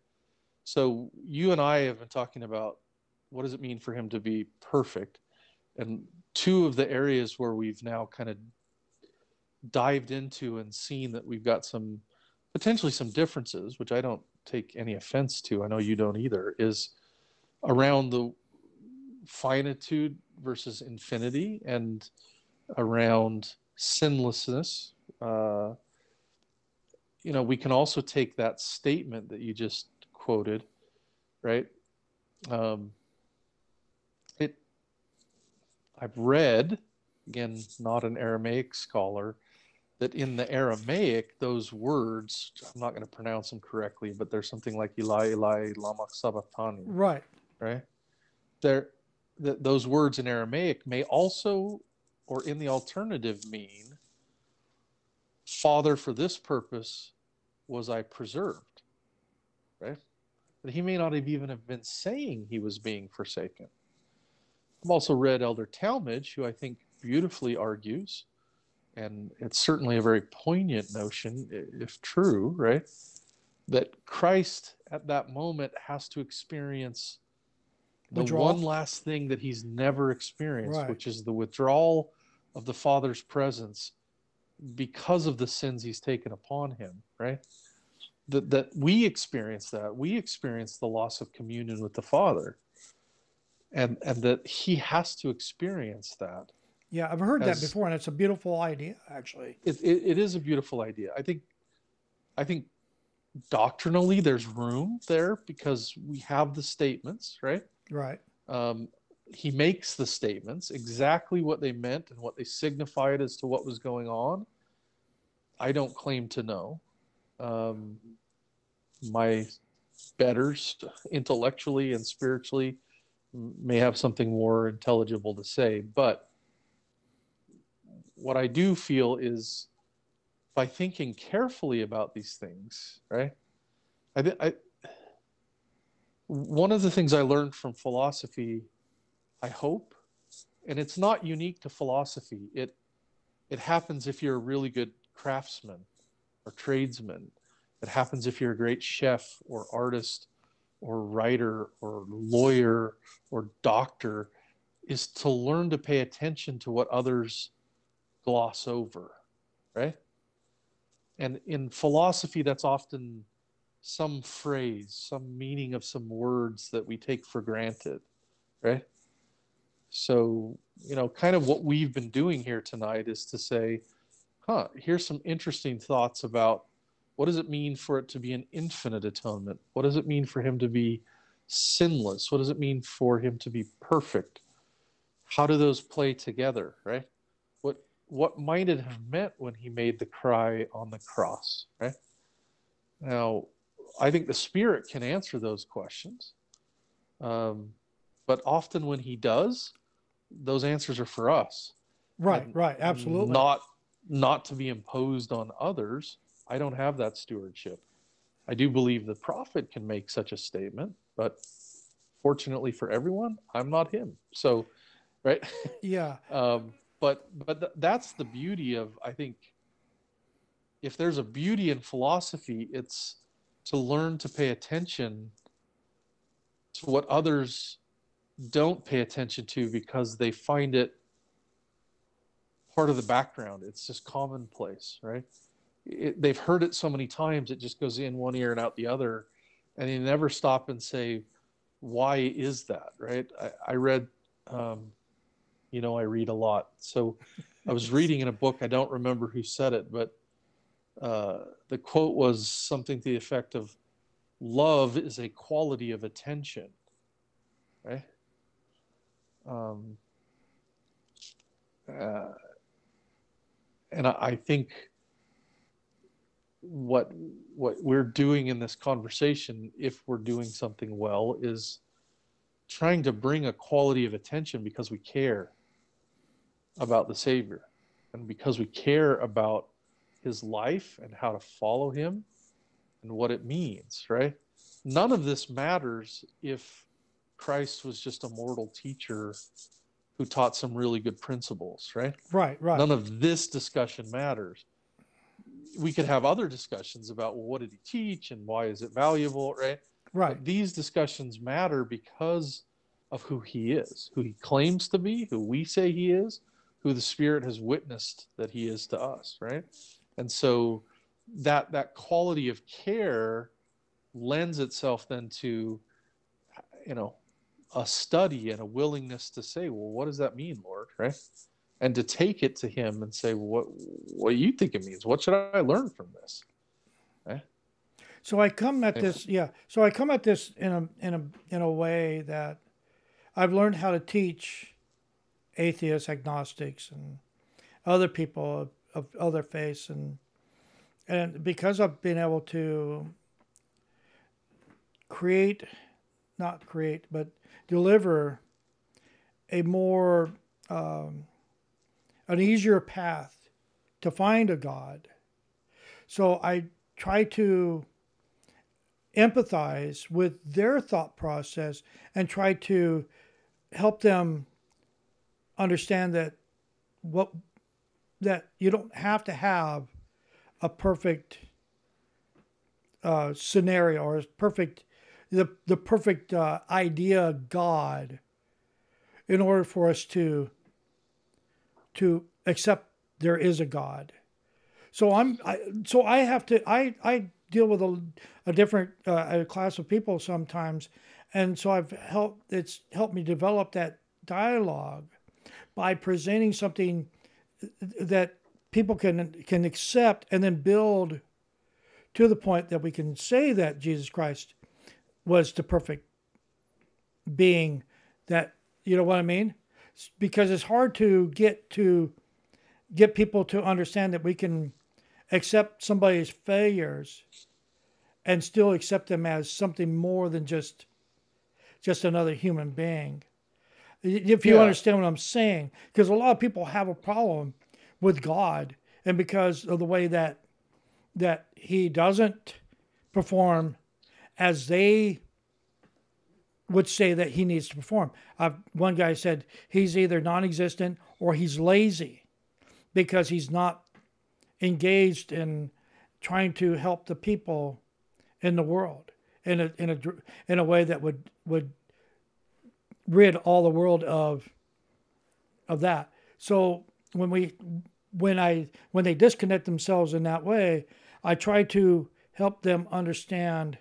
So you and I have been talking about what does it mean for him to be perfect, and two of the areas where we've now kind of dived into and seen that we've got some potentially some differences, which I don't take any offense to. I know you don't either. Is around the finitude versus infinity, and around sinlessness. Uh, we can also take that statement that you just quoted, right? Um, it. I've read, again, not an Aramaic scholar, that in the Aramaic, those words, I'm not going to pronounce them correctly, but there's something like Eli, Eli, lama sabachthani, Right. right? There, those words in Aramaic may also, or in the alternative, mean, Father, for this purpose was I preserved, right? But he may not have even have been saying he was being forsaken. I've also read Elder Talmage, who I think beautifully argues, and it's certainly a very poignant notion, if true, right? That Christ at that moment has to experience the one Withdrawal. last thing that he's never experienced, Right. which is the withdrawal of the Father's presence because of the sins he's taken upon him, right? That we experience that. We experience the loss of communion with the Father. And that he has to experience that. Yeah, I've heard that As before, and it's a beautiful idea, actually. it is a beautiful idea. I think doctrinally there's room there because we have the statements, right? Right. Um, he makes the statements exactly what they meant and what they signified as to what was going on. I don't claim to know. Um, my betters, intellectually and spiritually, may have something more intelligible to say. But what I do feel is by thinking carefully about these things, right? I one of the things I learned from philosophy, I hope, and it's not unique to philosophy. It happens if you're a really good craftsman or tradesman. It happens if you're a great chef or artist or writer or lawyer or doctor, is to learn to pay attention to what others gloss over, right? And in philosophy, that's often some phrase, some meaning of some words that we take for granted, right? So, kind of what we've been doing here tonight is to say, here's some interesting thoughts about what does it mean for it to be an infinite atonement? What does it mean for him to be sinless? What does it mean for him to be perfect? How do those play together, right? What might it have meant when he made the cry on the cross, right? Now, I think the Spirit can answer those questions. But often when he does, those answers are for us. Right. And Right. Absolutely. not to be imposed on others. I don't have that stewardship. I do believe the prophet can make such a statement, but fortunately for everyone, I'm not him. So, right? Yeah. But that's the beauty of, I think, if there's a beauty in philosophy, it's to learn to pay attention to what others don't pay attention to because they find it part of the background. It's just commonplace, right? They've heard it so many times, it just goes in one ear and out the other. and you never stop and say, why is that, right? I read, I read a lot. So I was reading in a book, I don't remember who said it, but the quote was something to the effect of, love is a quality of attention, right? Um, uh, and I think what we're doing in this conversation, if we're doing something well, is trying to bring a quality of attention because we care about the Savior and because we care about his life and how to follow him and what it means, right? None of this matters if Christ was just a mortal teacher who taught some really good principles, right? Right. None of this discussion matters. We could have other discussions about, well, what did he teach and why is it valuable, right? Right. But these discussions matter because of who he is, who he claims to be, who we say he is, who the Spirit has witnessed that he is to us, right? And so that quality of care lends itself then to, a study and a willingness to say, well, what does that mean, Lord, right? And to take it to him and say, well, what do you think it means? What should I learn from this? Okay? So I come at this, So I come at this in a way that I've learned how to teach atheists, agnostics, and other people of other faiths, and because I've been able to deliver a more an easier path to find a God. So I try to empathize with their thought process and try to help them understand that you don't have to have a perfect scenario or the perfect idea of God in order for us to accept there is a God. So I deal with a different class of people sometimes, and so it's helped me develop that dialogue by presenting something that people can accept and then build to the point that we can say that Jesus Christ was the perfect being, that, you know what I mean? Because it's hard to get people to understand that we can accept somebody's failures and still accept them as something more than just another human being. If you understand what I'm saying, because a lot of people have a problem with God, and because of the way that he doesn't perform as they would say that he needs to perform. One guy said he's either non-existent or he's lazy because he's not engaged in trying to help the people in the world in a way that would rid all the world of that. So when they disconnect themselves in that way, I try to help them understand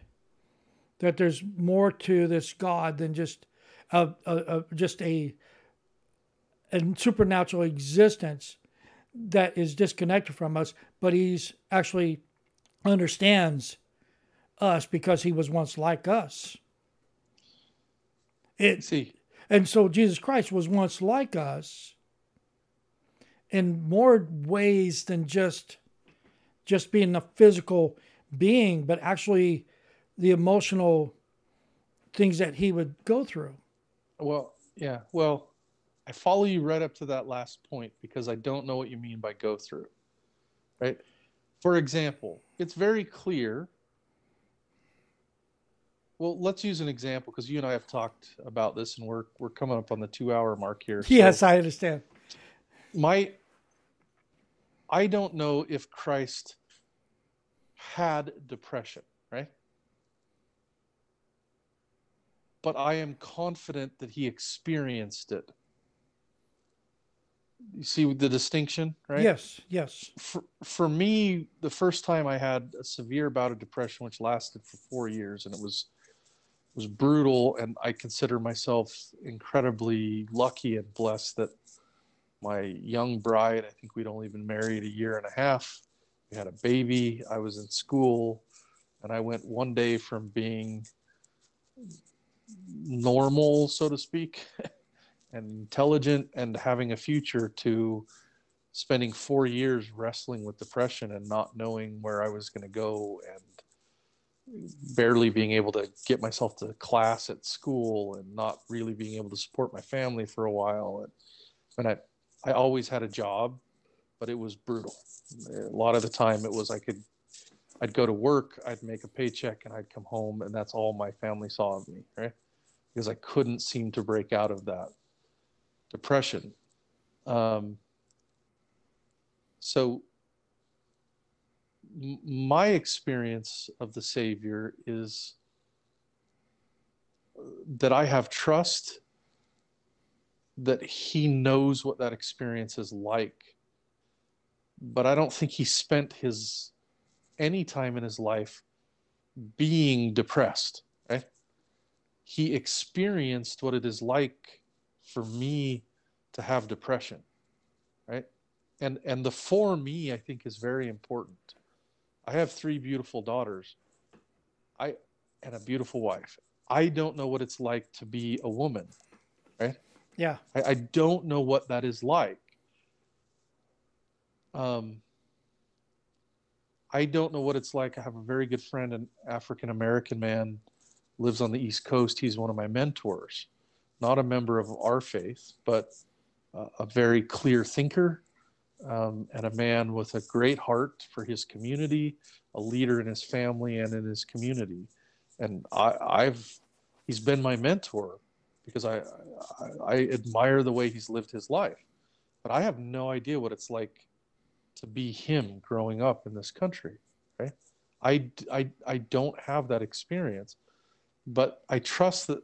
that there's more to this God than just a supernatural existence that is disconnected from us, but he's actually understands us because he was once like us. And so Jesus Christ was once like us in more ways than just being a physical being, but actually the emotional things that he would go through. Well, yeah. Well, I follow you right up to that last point because I don't know what you mean by go through, right? For example, it's very clear. Well, let's use an example because you and I have talked about this, and we're coming up on the 2-hour mark here. Yes, so I understand. I don't know if Christ had depression, right? But I am confident that he experienced it. You see the distinction, right? Yes, yes. For me, the first time I had a severe bout of depression, which lasted for 4 years, and it was brutal. And I consider myself incredibly lucky and blessed that my young bride, I think we'd only been married a year and a half. We had a baby. I was in school, and I went one day from being normal, so to speak, and intelligent and having a future to spending 4 years wrestling with depression and not knowing where I was going to go and barely being able to get myself to class at school and not really being able to support my family for a while. And I always had a job, but it was brutal. A lot of the time it was I'd go to work, I'd make a paycheck, and I'd come home, and that's all my family saw of me, right? Because I couldn't seem to break out of that depression. So my experience of the Savior is that I have trust that he knows what that experience is like, but I don't think he spent any time in his life being depressed, right? He experienced what it is like for me to have depression, right? And the for me, I think, is very important. I have 3 beautiful daughters, and a beautiful wife. I don't know what it's like to be a woman, right? Yeah. I don't know what that is like. I don't know what it's like. I have a very good friend, an African American man, lives on the East Coast. He's one of my mentors, not a member of our faith, but a very clear thinker, and a man with a great heart for his community, a leader in his family and in his community. And he's been my mentor because I admire the way he's lived his life. But I have no idea what it's like to be him growing up in this country, right? I don't have that experience, but I trust that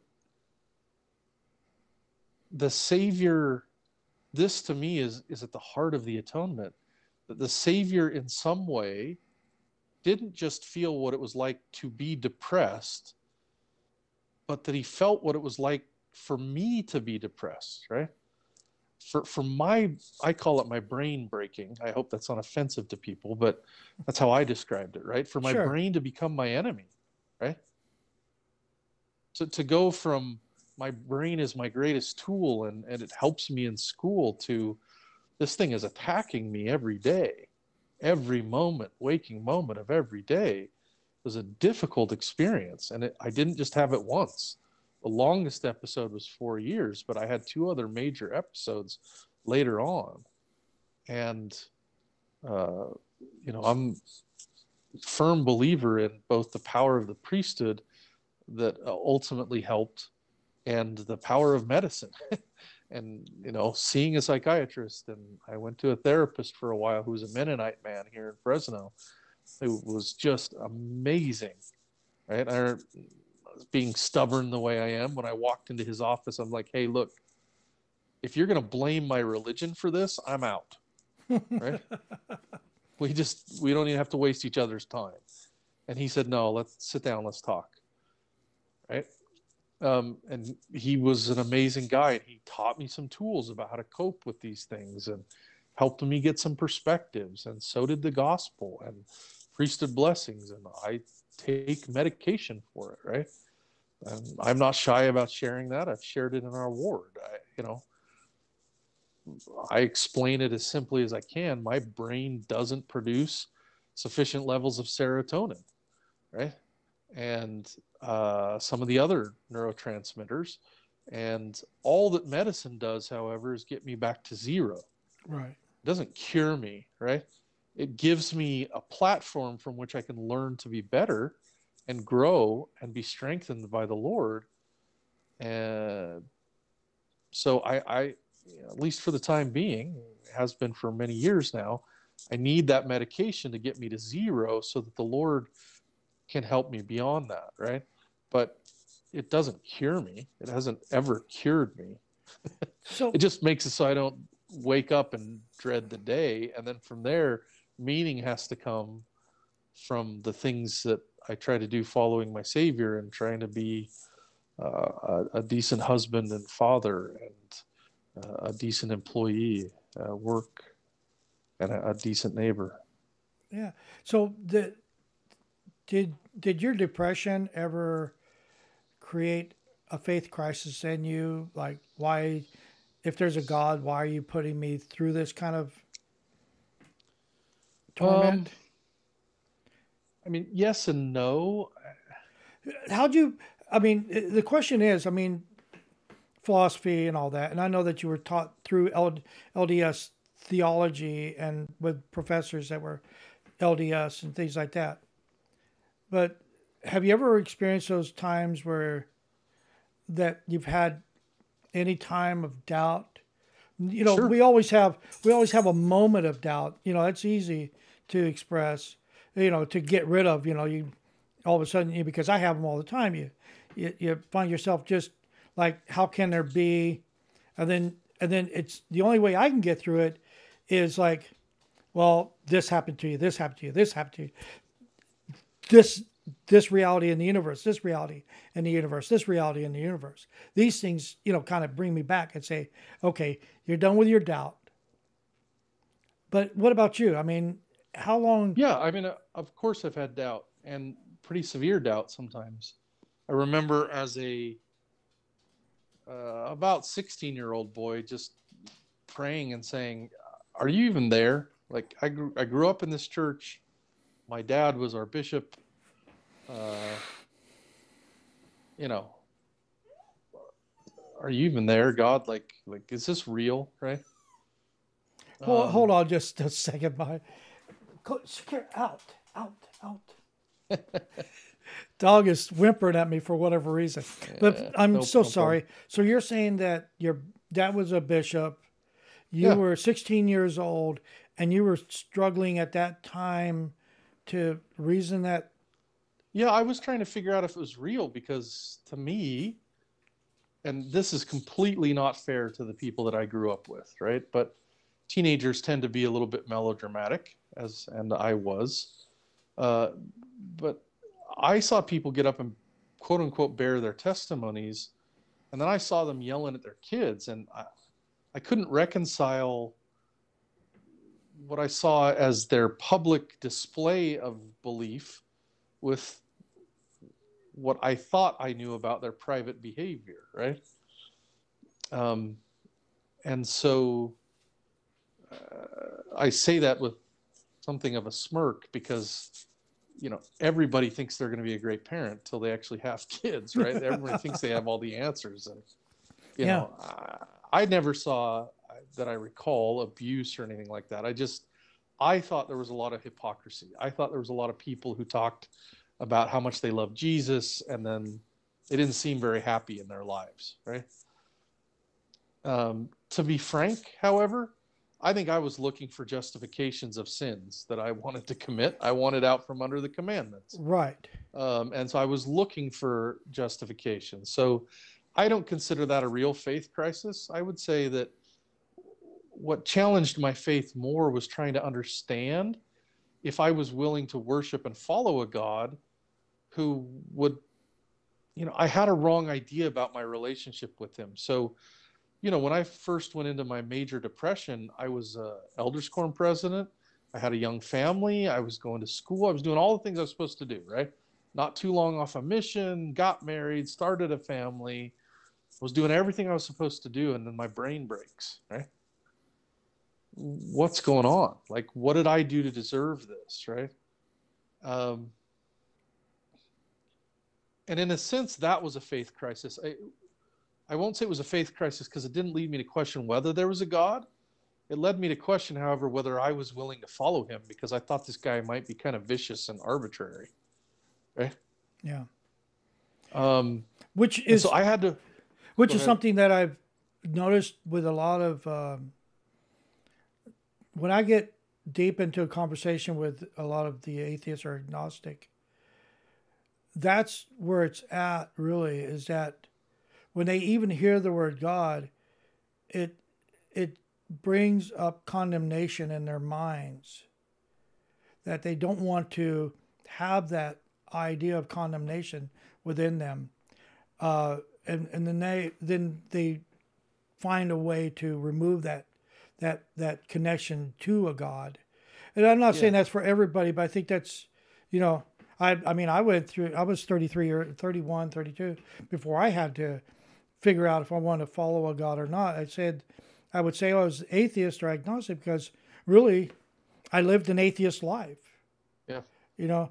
the Savior, this to me is at the heart of the atonement, that the Savior in some way didn't just feel what it was like to be depressed, but that he felt what it was like for me to be depressed, right? For my, I call it my brain breaking. I hope that's not offensive to people, but that's how I described it, right? For my Sure. brain to become my enemy, right? To go from my brain is my greatest tool and it helps me in school to this thing is attacking me every day, every moment, waking moment of every day was a difficult experience. And I didn't just have it once. The longest episode was 4 years, but I had 2 other major episodes later on. And, I'm a firm believer in both the power of the priesthood that ultimately helped and the power of medicine. And, seeing a psychiatrist, and I went to a therapist for a while who was a Mennonite man here in Fresno. It was just amazing, right? Being stubborn the way I am, when I walked into his office, I'm like, hey, look, if you're going to blame my religion for this, I'm out, right? We don't even have to waste each other's time. And he said, no, let's sit down, let's talk, right? And he was an amazing guy, and he taught me some tools about how to cope with these things and helped me get some perspectives. And so did the gospel and priesthood blessings. And I take medication for it, right? And I'm not shy about sharing that. I've shared it in our ward. I explain it as simply as I can. My brain doesn't produce sufficient levels of serotonin, right? And some of the other neurotransmitters. And all that medicine does, however, is get me back to zero. Right. It doesn't cure me, right? It gives me a platform from which I can learn to be better and grow and be strengthened by the Lord. And so I at least for the time being, has been for many years now, I need that medication to get me to zero so that the Lord can help me beyond that, right? But it doesn't cure me. It hasn't ever cured me. So It just makes it so I don't wake up and dread the day. And then from there, meaning has to come from the things that I try to do following my Savior and trying to be a decent husband and father and a decent employee, work, and a decent neighbor. Yeah. So did your depression ever create a faith crisis in you? Like, why, if there's a God, why are you putting me through this kind of torment? I mean, yes and no. How'd you, I mean, the question is, I mean, philosophy and all that, and I know that you were taught through LDS theology and with professors that were LDS and things like that. But have you ever experienced those times where that you've had any time of doubt? You know, Sure. we always have a moment of doubt. You know, it's easy to express, you know, to get rid of. You know, you all of a sudden, because I have them all the time. You find yourself just like, how can there be? And then it's the only way I can get through it is like, well, this happened to you, this happened to you, this happened to you. This reality in the universe, this reality in the universe, this reality in the universe. These things, you know, kind of bring me back and say, okay, you're done with your doubt. But what about you? I mean, how long? Yeah, I mean, of course I've had doubt, and pretty severe doubt sometimes. I remember as a about 16-year-old boy just praying and saying, "Are you even there?" Like, I grew up in this church. My dad was our bishop. You know, are you even there, God? Like, is this real, right? Hold on just a second, out. Dog is whimpering at me for whatever reason. But I'm no sorry. So you're saying that your dad was a bishop, you Yeah. were 16 years old, and you were struggling at that time to reason that. Yeah, I was trying to figure out if it was real, because to me, and this is completely not fair to the people that I grew up with, right? But teenagers tend to be a little bit melodramatic, and I was. But I saw people get up and quote unquote bear their testimonies, and then I saw them yelling at their kids, and I couldn't reconcile what I saw as their public display of belief with what I thought I knew about their private behavior, right? And so I say that with something of a smirk, because, you know, everybody thinks they're going to be a great parent till they actually have kids, right? Everybody thinks they have all the answers. And, you know, I never saw, that I recall, abuse or anything like that. I thought there was a lot of hypocrisy. I thought there was a lot of people who talked about how much they love Jesus, and then they didn't seem very happy in their lives, right? To be frank, however, I think I was looking for justifications of sins that I wanted to commit. I wanted out from under the commandments. Right. And so I was looking for justification. So I don't consider that a real faith crisis. I would say that what challenged my faith more was trying to understand if I was willing to worship and follow a God who would, you know, I had a wrong idea about my relationship with him. So, you know, when I first went into my major depression, I was elders quorum president. I had a young family. I was going to school. I was doing all the things I was supposed to do, right? Not too long off a mission, got married, started a family, was doing everything I was supposed to do. And then my brain breaks, right? What's going on? Like, what did I do to deserve this, right? And in a sense, that was a faith crisis. I won't say it was a faith crisis because it didn't lead me to question whether there was a God. It led me to question, however, whether I was willing to follow him, because I thought this guy might be kind of vicious and arbitrary, right? Yeah. Which is, so I had to. Which is something that I've noticed with a lot of. When I get deep into a conversation with a lot of the atheists or agnostic, that's where it's at, really, is that when they even hear the word God, it brings up condemnation in their minds, that they don't want to have that idea of condemnation within them, and then they find a way to remove that connection to a God. And I'm not saying Yeah. that's for everybody, but I think that's, I mean, I was 33 or 31, 32 before I had to figure out if I wanted to follow a God or not. I would say I was atheist or agnostic because really I lived an atheist life. Yeah. You know,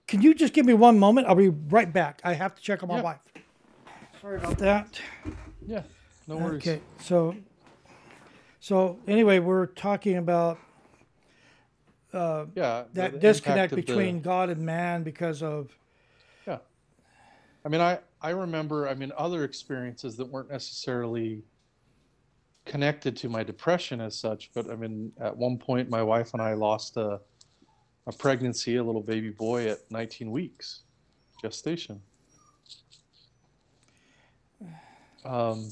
can you just give me one moment? I'll be right back. I have to check on my Yeah. wife. Sorry about that. Yeah. No worries. Okay, so anyway, we're talking about Yeah. that the disconnect impact of between God and man because of Yeah. I mean, I remember, I mean, other experiences that weren't necessarily connected to my depression as such, but I mean, at one point, my wife and I lost a pregnancy, a little baby boy at 19 weeks gestation. Um,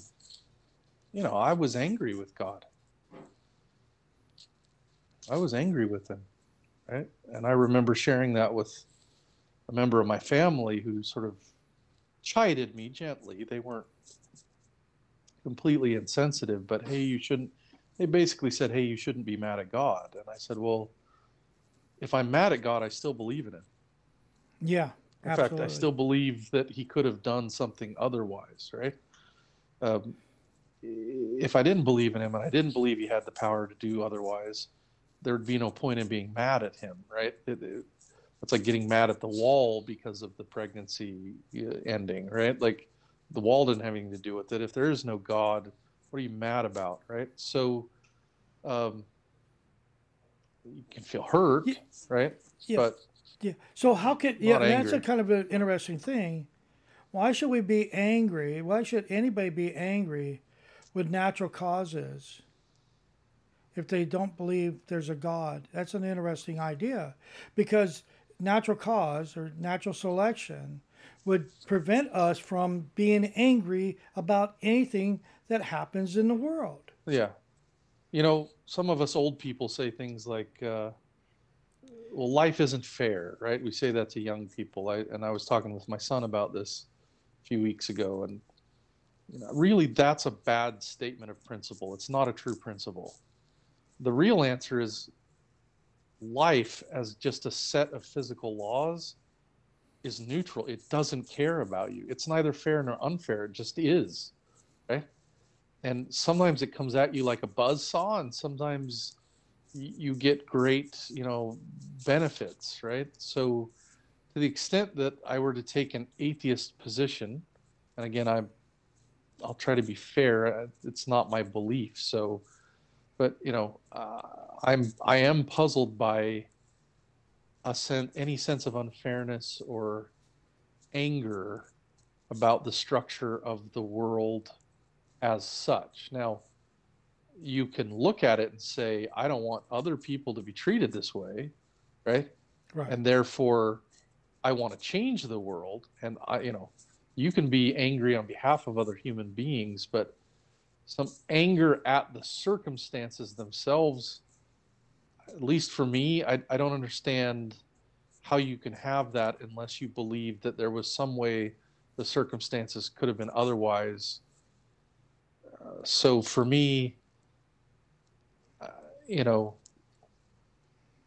I was angry with God. I was angry with him, right? And I remember sharing that with a member of my family who sort of chided me gently. They weren't completely insensitive, but hey, you shouldn't. They basically said, hey, you shouldn't be mad at God. And I said, well, if I'm mad at God, I still believe in him. yeah, In fact, I absolutely. still believe that he could have done something otherwise, right? Um, if I didn't believe in him and I didn't believe he had the power to do otherwise, there'd be no point in being mad at him, right? It's like getting mad at the wall because of the pregnancy ending, right? Like the wall didn't have anything to do with it. If there is no God, what are you mad about, right? So um, you can feel hurt, Yeah, right? yeah, But yeah. So how could not that's a angry. kind of an interesting thing. Why should we be angry? Why should anybody be angry with natural causes if they don't believe there's a God? That's an interesting idea because natural cause or natural selection would prevent us from being angry about anything that happens in the world. Yeah. Some of us old people say things like, well, life isn't fair, right? We say that to young people. I was talking with my son about this a few weeks ago, and really, that's a bad statement of principle. It's not a true principle. The real answer is life as just a set of physical laws is neutral. It doesn't care about you. It's neither fair nor unfair. It just is, right? And sometimes it comes at you like a buzz saw, and sometimes you get great, benefits, right? So to the extent that I were to take an atheist position, and again, I'll try to be fair. It's not my belief. So, but I am puzzled by any sense of unfairness or anger about the structure of the world as such. Now, you can look at it and say, I don't want other people to be treated this way, right? Right. And therefore, I want to change the world. And you can be angry on behalf of other human beings, but some anger at the circumstances themselves, at least for me, I don't understand how you can have that unless you believe that there was some way the circumstances could have been otherwise. So for me, uh, you know,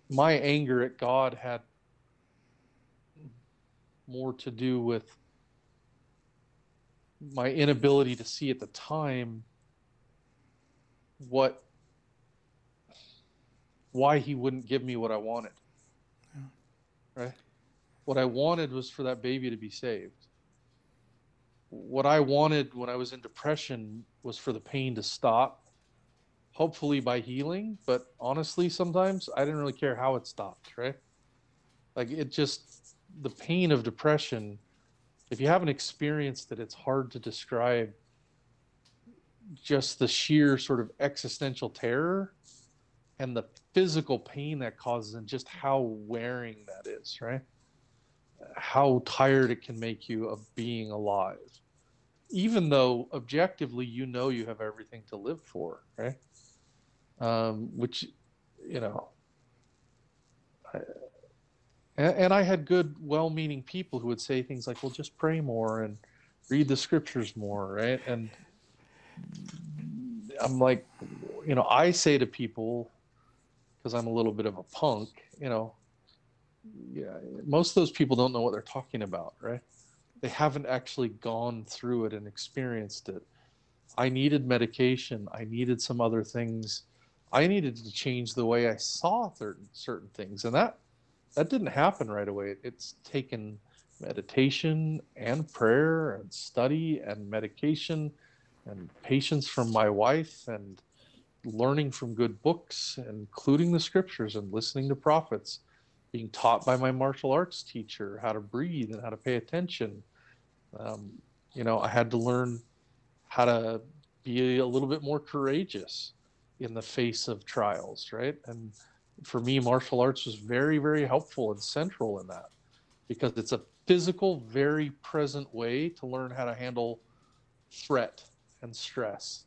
my anger at God had more to do with my inability to see at the time why he wouldn't give me what I wanted. Right? What I wanted was for that baby to be saved. What I wanted when I was in depression was for the pain to stop, hopefully by healing. But honestly, sometimes I didn't really care how it stopped, right? Like the pain of depression, if you haven't experienced it, it's hard to describe just the sheer sort of existential terror and the physical pain that causes and just how wearing that is, right? How tired it can make you of being alive, even though objectively you have everything to live for, right? which, you know, I, and I had good, well-meaning people who would say things like, well, just pray more and read the scriptures more, right? And I'm like, you know, I say to people, because I'm a little bit of a punk, you know, yeah, most of those people don't know what they're talking about, right? They haven't actually gone through it and experienced it. I needed medication. I needed some other things. I needed to change the way I saw certain things, and that didn't happen right away. It's taken meditation and prayer and study and medication and patience from my wife and learning from good books, including the scriptures and listening to prophets, being taught by my martial arts teacher how to breathe and how to pay attention. Um, you know, I had to learn how to be a little bit more courageous in the face of trials, right? And for me, martial arts was very, very helpful and central in that because it's a physical, very present way to learn how to handle threat and stress,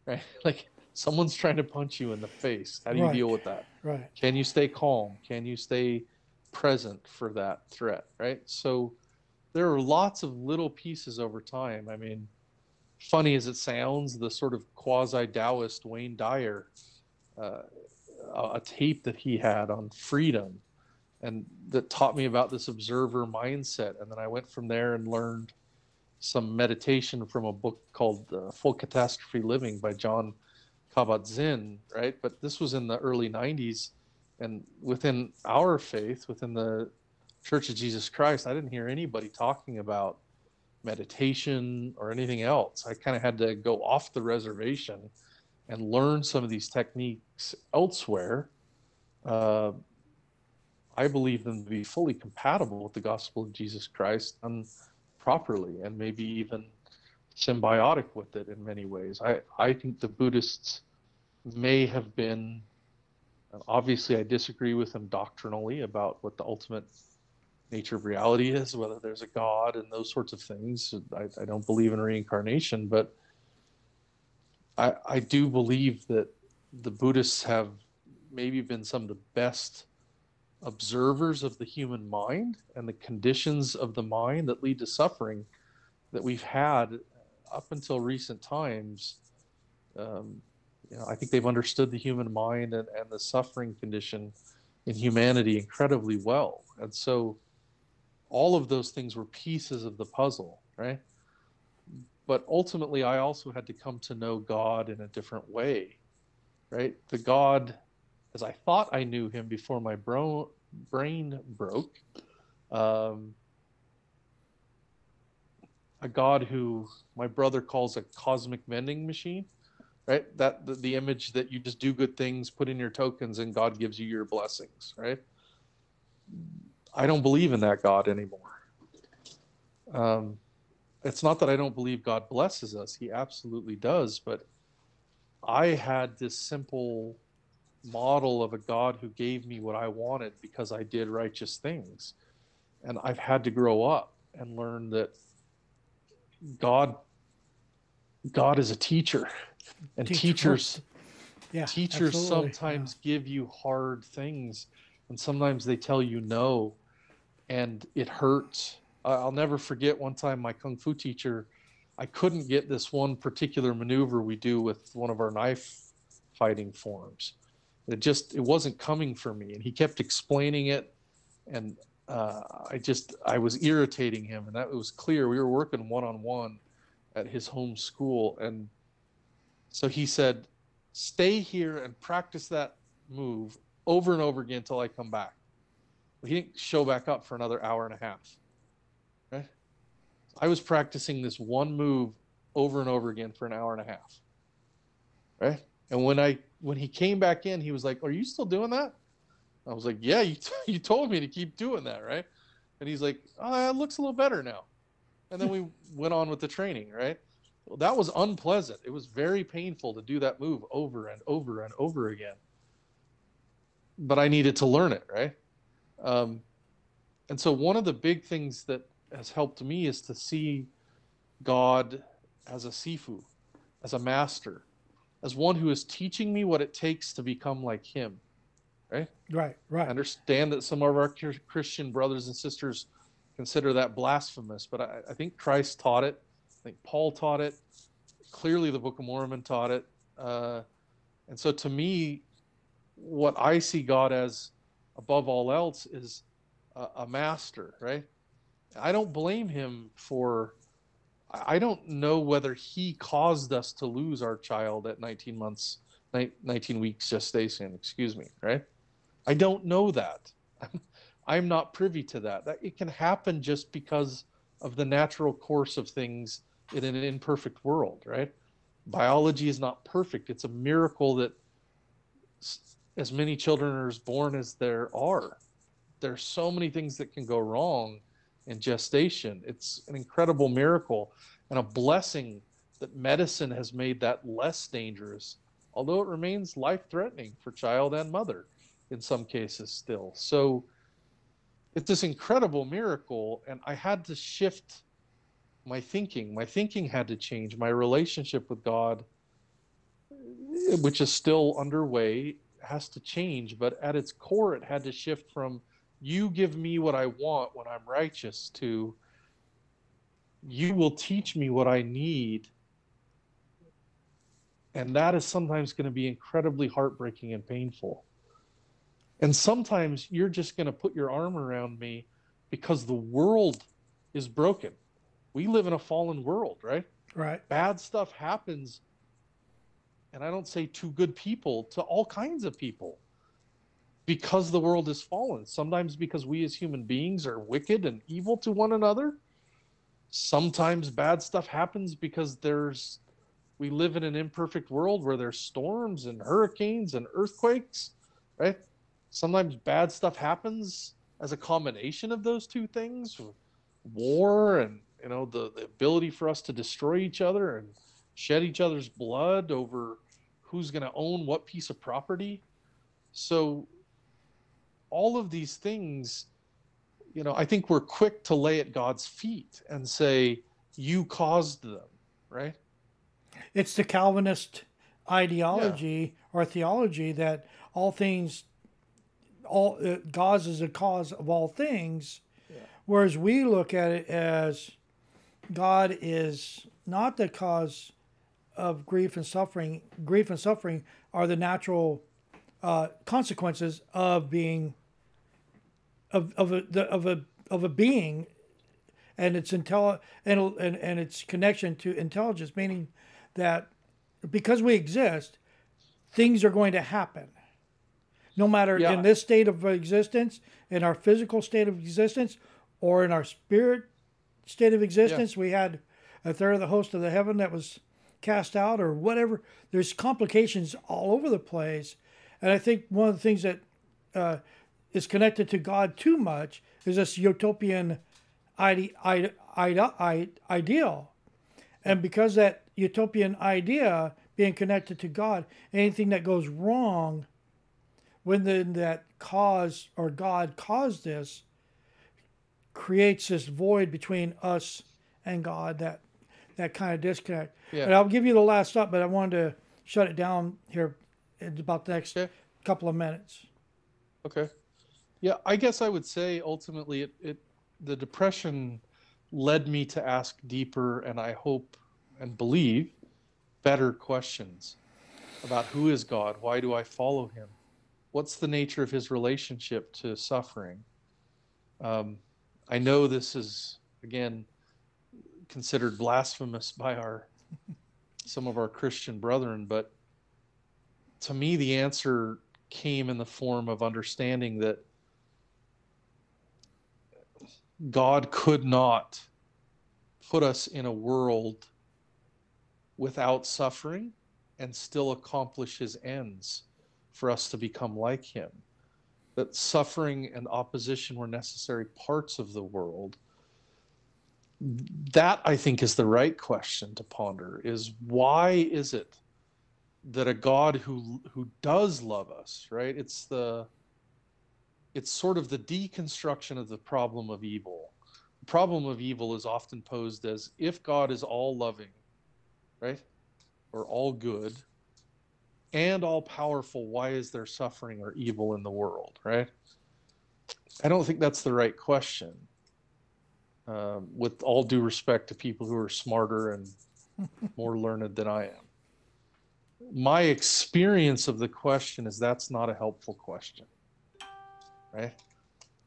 right? Like someone's trying to punch you in the face. How do you Right. deal with that? Right. Can you stay calm? Can you stay present for that threat, right? So there are lots of little pieces over time. I mean, funny as it sounds, the sort of quasi-Taoist Wayne Dyer, uh, a tape that he had on freedom and that taught me about this observer mindset. And then I went from there and learned some meditation from a book called Full Catastrophe Living by John Kabat-Zinn, right? But this was in the early 90s. And within our faith, within the Church of Jesus Christ, I didn't hear anybody talking about meditation or anything else. I kind of had to go off the reservation and learn some of these techniques elsewhere. I believe them to be fully compatible with the gospel of Jesus Christ done properly and maybe even symbiotic with it in many ways. I think the Buddhists may have been, obviously I disagree with them doctrinally about what the ultimate nature of reality is, whether there's a God and those sorts of things. I don't believe in reincarnation, but I do believe that the Buddhists have maybe been some of the best observers of the human mind and the conditions of the mind that lead to suffering that we've had up until recent times. You know, I think they've understood the human mind and the suffering condition in humanity incredibly well. And so all of those things were pieces of the puzzle, right? But ultimately, I also had to come to know God in a different way, right? The God, as I thought I knew him before my brain broke, a God who my brother calls a cosmic vending machine, right? That the image that you just do good things, put in your tokens, and God gives you your blessings, right? I don't believe in that God anymore. It's not that I don't believe God blesses us. He absolutely does. But I had this simple model of a God who gave me what I wanted because I did righteous things. And I've had to grow up and learn that God is a teacher. And teachers absolutely. sometimes give you hard things. And sometimes they tell you no. And it hurts. I'll never forget one time my Kung Fu teacher, I couldn't get this one particular maneuver we do with one of our knife fighting forms. It wasn't coming for me. And he kept explaining it. And I was irritating him. And that was clear. We were working one-on-one at his home school. And so he said, stay here and practice that move over and over again until I come back. He didn't show back up for another hour and a half. Right? I was practicing this one move over and over again for an hour and a half. Right? And when he came back in, he was like, "Are you still doing that?" I was like, "Yeah, you told me to keep doing that, right?" And he's like, "Oh, it looks a little better now." And then we went on with the training, right? Well, that was unpleasant. It was very painful to do that move over and over and over again. But I needed to learn it, right? And so one of the big things that has helped me is to see God as a sifu, as a master, as one who is teaching me what it takes to become like him, right? Right. I Right. understand that some of our Christian brothers and sisters consider that blasphemous, but I think Christ taught it. I think Paul taught it. Clearly, the Book of Mormon taught it. And so to me, what I see God as above all else is a master, right? I don't blame him for, I don't know whether he caused us to lose our child at 19 months, 19 weeks gestation, excuse me, right? I don't know that. I'm not privy to that. It can happen just because of the natural course of things in an imperfect world, right? Biology is not perfect. It's a miracle that as many children are born as there are. There's so many things that can go wrong in gestation. It's an incredible miracle and a blessing that medicine has made that less dangerous, although it remains life-threatening for child and mother in some cases still. So it's this incredible miracle, and I had to shift my thinking. My thinking had to change. My relationship with God, which is still underway, has to change. But at its core, it had to shift from you give me what I want when I'm righteous to you will teach me what I need. And that is sometimes going to be incredibly heartbreaking and painful. And sometimes you're just going to put your arm around me because the world is broken. We live in a fallen world, right? Right. Bad stuff happens. And I don't say to good people, to all kinds of people, because the world is fallen. Sometimes because we as human beings are wicked and evil to one another. Sometimes bad stuff happens because we live in an imperfect world where there's storms and hurricanes and earthquakes, right? Sometimes bad stuff happens as a combination of those two things, war and the ability for us to destroy each other and shed each other's blood over who's going to own what piece of property. So all of these things, I think we're quick to lay at God's feet and say, you caused them, right? It's the Calvinist ideology or theology that God is the cause of all things, whereas we look at it as God is not the cause of grief and suffering. Grief and suffering are the natural consequences of being of a being, and its and its connection to intelligence, meaning that because we exist, things are going to happen. No matter in this state of existence, in our physical state of existence, or in our spirit state of existence, we had a third of the host of the heaven that was cast out, or whatever. There's complications all over the place, and I think one of the things that is connected to God too much is this utopian ideal, and because that utopian idea being connected to God, anything that goes wrong when that cause or God caused this creates this void between us and God, that kind of disconnect. Yeah. And I'll give you the last up, but I wanted to shut it down here in about the next couple of minutes. Okay. Yeah, I guess I would say ultimately the depression led me to ask deeper, and I hope and believe better questions about who is God? Why do I follow him? What's the nature of his relationship to suffering? I know this is, again, considered blasphemous by some of our Christian brethren, but to me the answer came in the form of understanding that God could not put us in a world without suffering and still accomplish his ends for us to become like him. That suffering and opposition were necessary parts of the world. That, I think, is the right question to ponder, is why is it that a God who does love us, right? It's sort of the deconstruction of the problem of evil. The problem of evil is often posed as if God is all loving, right? Or all good, and all powerful, why is there suffering or evil in the world, right? I don't think that's the right question. With all due respect to people who are smarter and more learned than I am. My experience of the question is that's not a helpful question, right?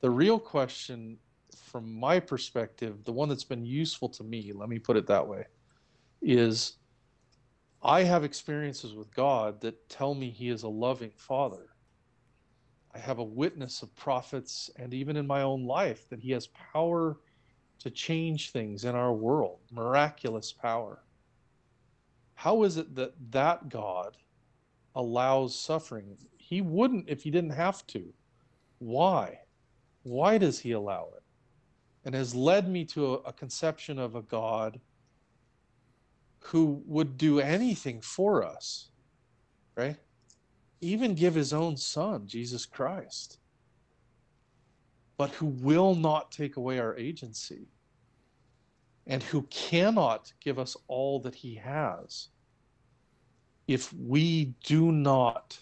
The real question, from my perspective, the one that's been useful to me, let me put it that way, is I have experiences with God that tell me he is a loving father. I have a witness of prophets and even in my own life that he has power to change things in our world, miraculous power. How is it that that God allows suffering? He wouldn't if he didn't have to. Why? Why does he allow it? And has led me to a conception of a God who would do anything for us, right? Even give his own son, Jesus Christ, but who will not take away our agency and who cannot give us all that he has if we do not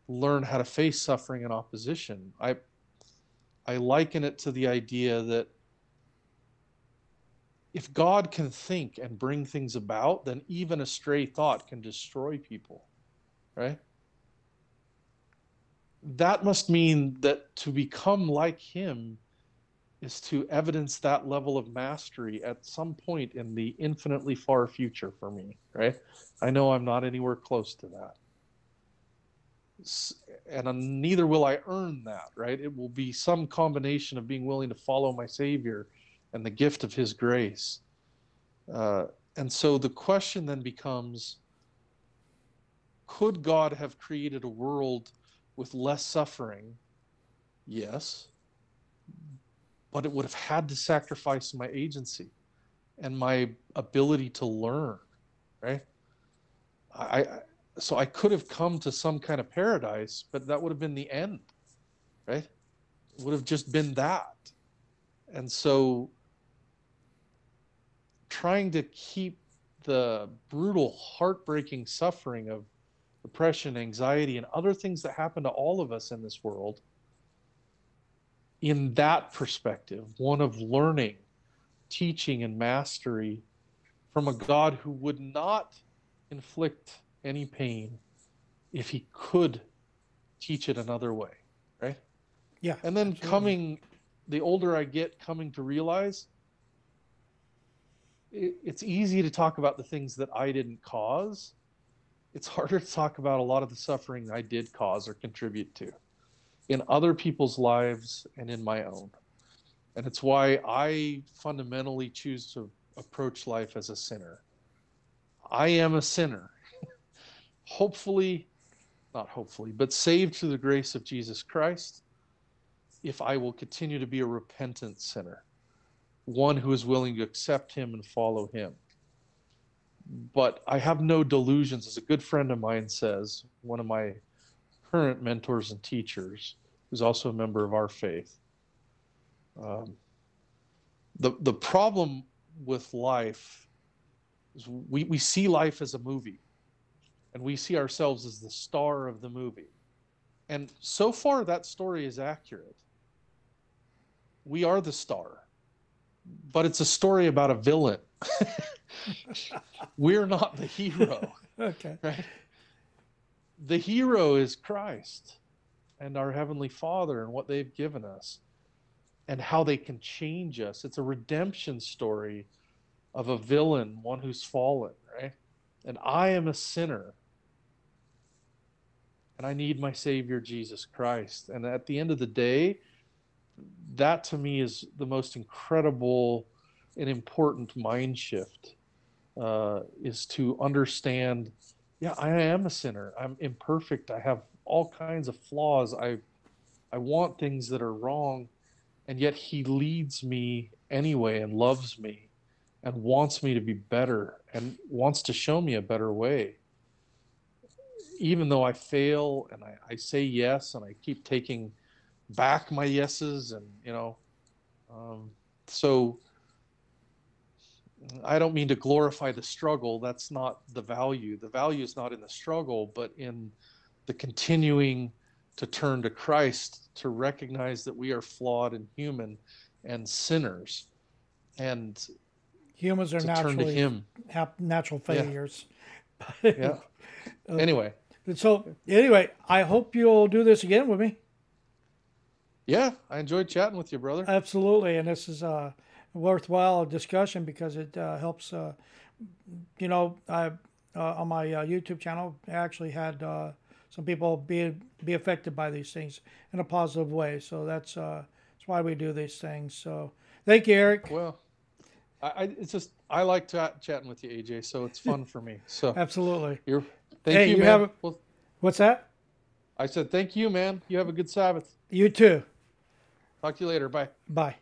learn how to face suffering and opposition. I liken it to the idea that if God can think and bring things about, then even a stray thought can destroy people, right? That must mean that to become like him is to evidence that level of mastery at some point in the infinitely far future for me, right? I know I'm not anywhere close to that. And neither will I earn that, right? It will be some combination of being willing to follow my Savior and the gift of his grace. And so the question then becomes, could God have created a world with less suffering? Yes. But it would have had to sacrifice my agency and my ability to learn, right? So I could have come to some kind of paradise, but that would have been the end, right? It would have just been that. And so trying to keep the brutal, heartbreaking suffering of depression, anxiety, and other things that happen to all of us in this world in that perspective, one of learning, teaching, and mastery from a God who would not inflict any pain if he could teach it another way, right? Yeah. And then the older I get, coming to realize it's easy to talk about the things that I didn't cause. It's harder to talk about a lot of the suffering I did cause or contribute to in other people's lives and in my own. And it's why I fundamentally choose to approach life as a sinner. I am a sinner. Not hopefully, but saved through the grace of Jesus Christ, if I will continue to be a repentant sinner, one who is willing to accept him and follow him. But I have no delusions. As a good friend of mine says, one of my current mentors and teachers, who's also a member of our faith, the problem with life is we see life as a movie, and we see ourselves as the star of the movie. And so far, that story is accurate. We are the star, but it's a story about a villain. We're not the hero. Okay. Right? The hero is Christ and our Heavenly Father and what they've given us and how they can change us. It's a redemption story of a villain, one who's fallen, right? And I am a sinner. And I need my Savior, Jesus Christ. And at the end of the day, that to me is the most incredible and important mind shift, is to understand, yeah, I am a sinner. I'm imperfect. I have all kinds of flaws. I want things that are wrong. And yet he leads me anyway and loves me and wants me to be better and wants to show me a better way. Even though I fail and I say yes and I keep taking back my yeses and, so I don't mean to glorify the struggle. That's not the value. The value is not in the struggle, but in the continuing to turn to Christ, to recognize that we are flawed and human and sinners, and Humans are to turn to naturally Him. have natural failures. Yeah. Anyway, So anyway, I hope you'll do this again with me. yeah, I enjoyed chatting with you, brother. Absolutely, and this is a worthwhile discussion because it helps. I on my YouTube channel, I actually had some people be affected by these things in a positive way. So that's why we do these things. So thank you, Eric. Well, I like chatting with you, AJ. So it's fun for me. So Absolutely. thank you, man. have Well, what's that? I said thank you, man. You have a good Sabbath. You too. Talk to you later. Bye. Bye.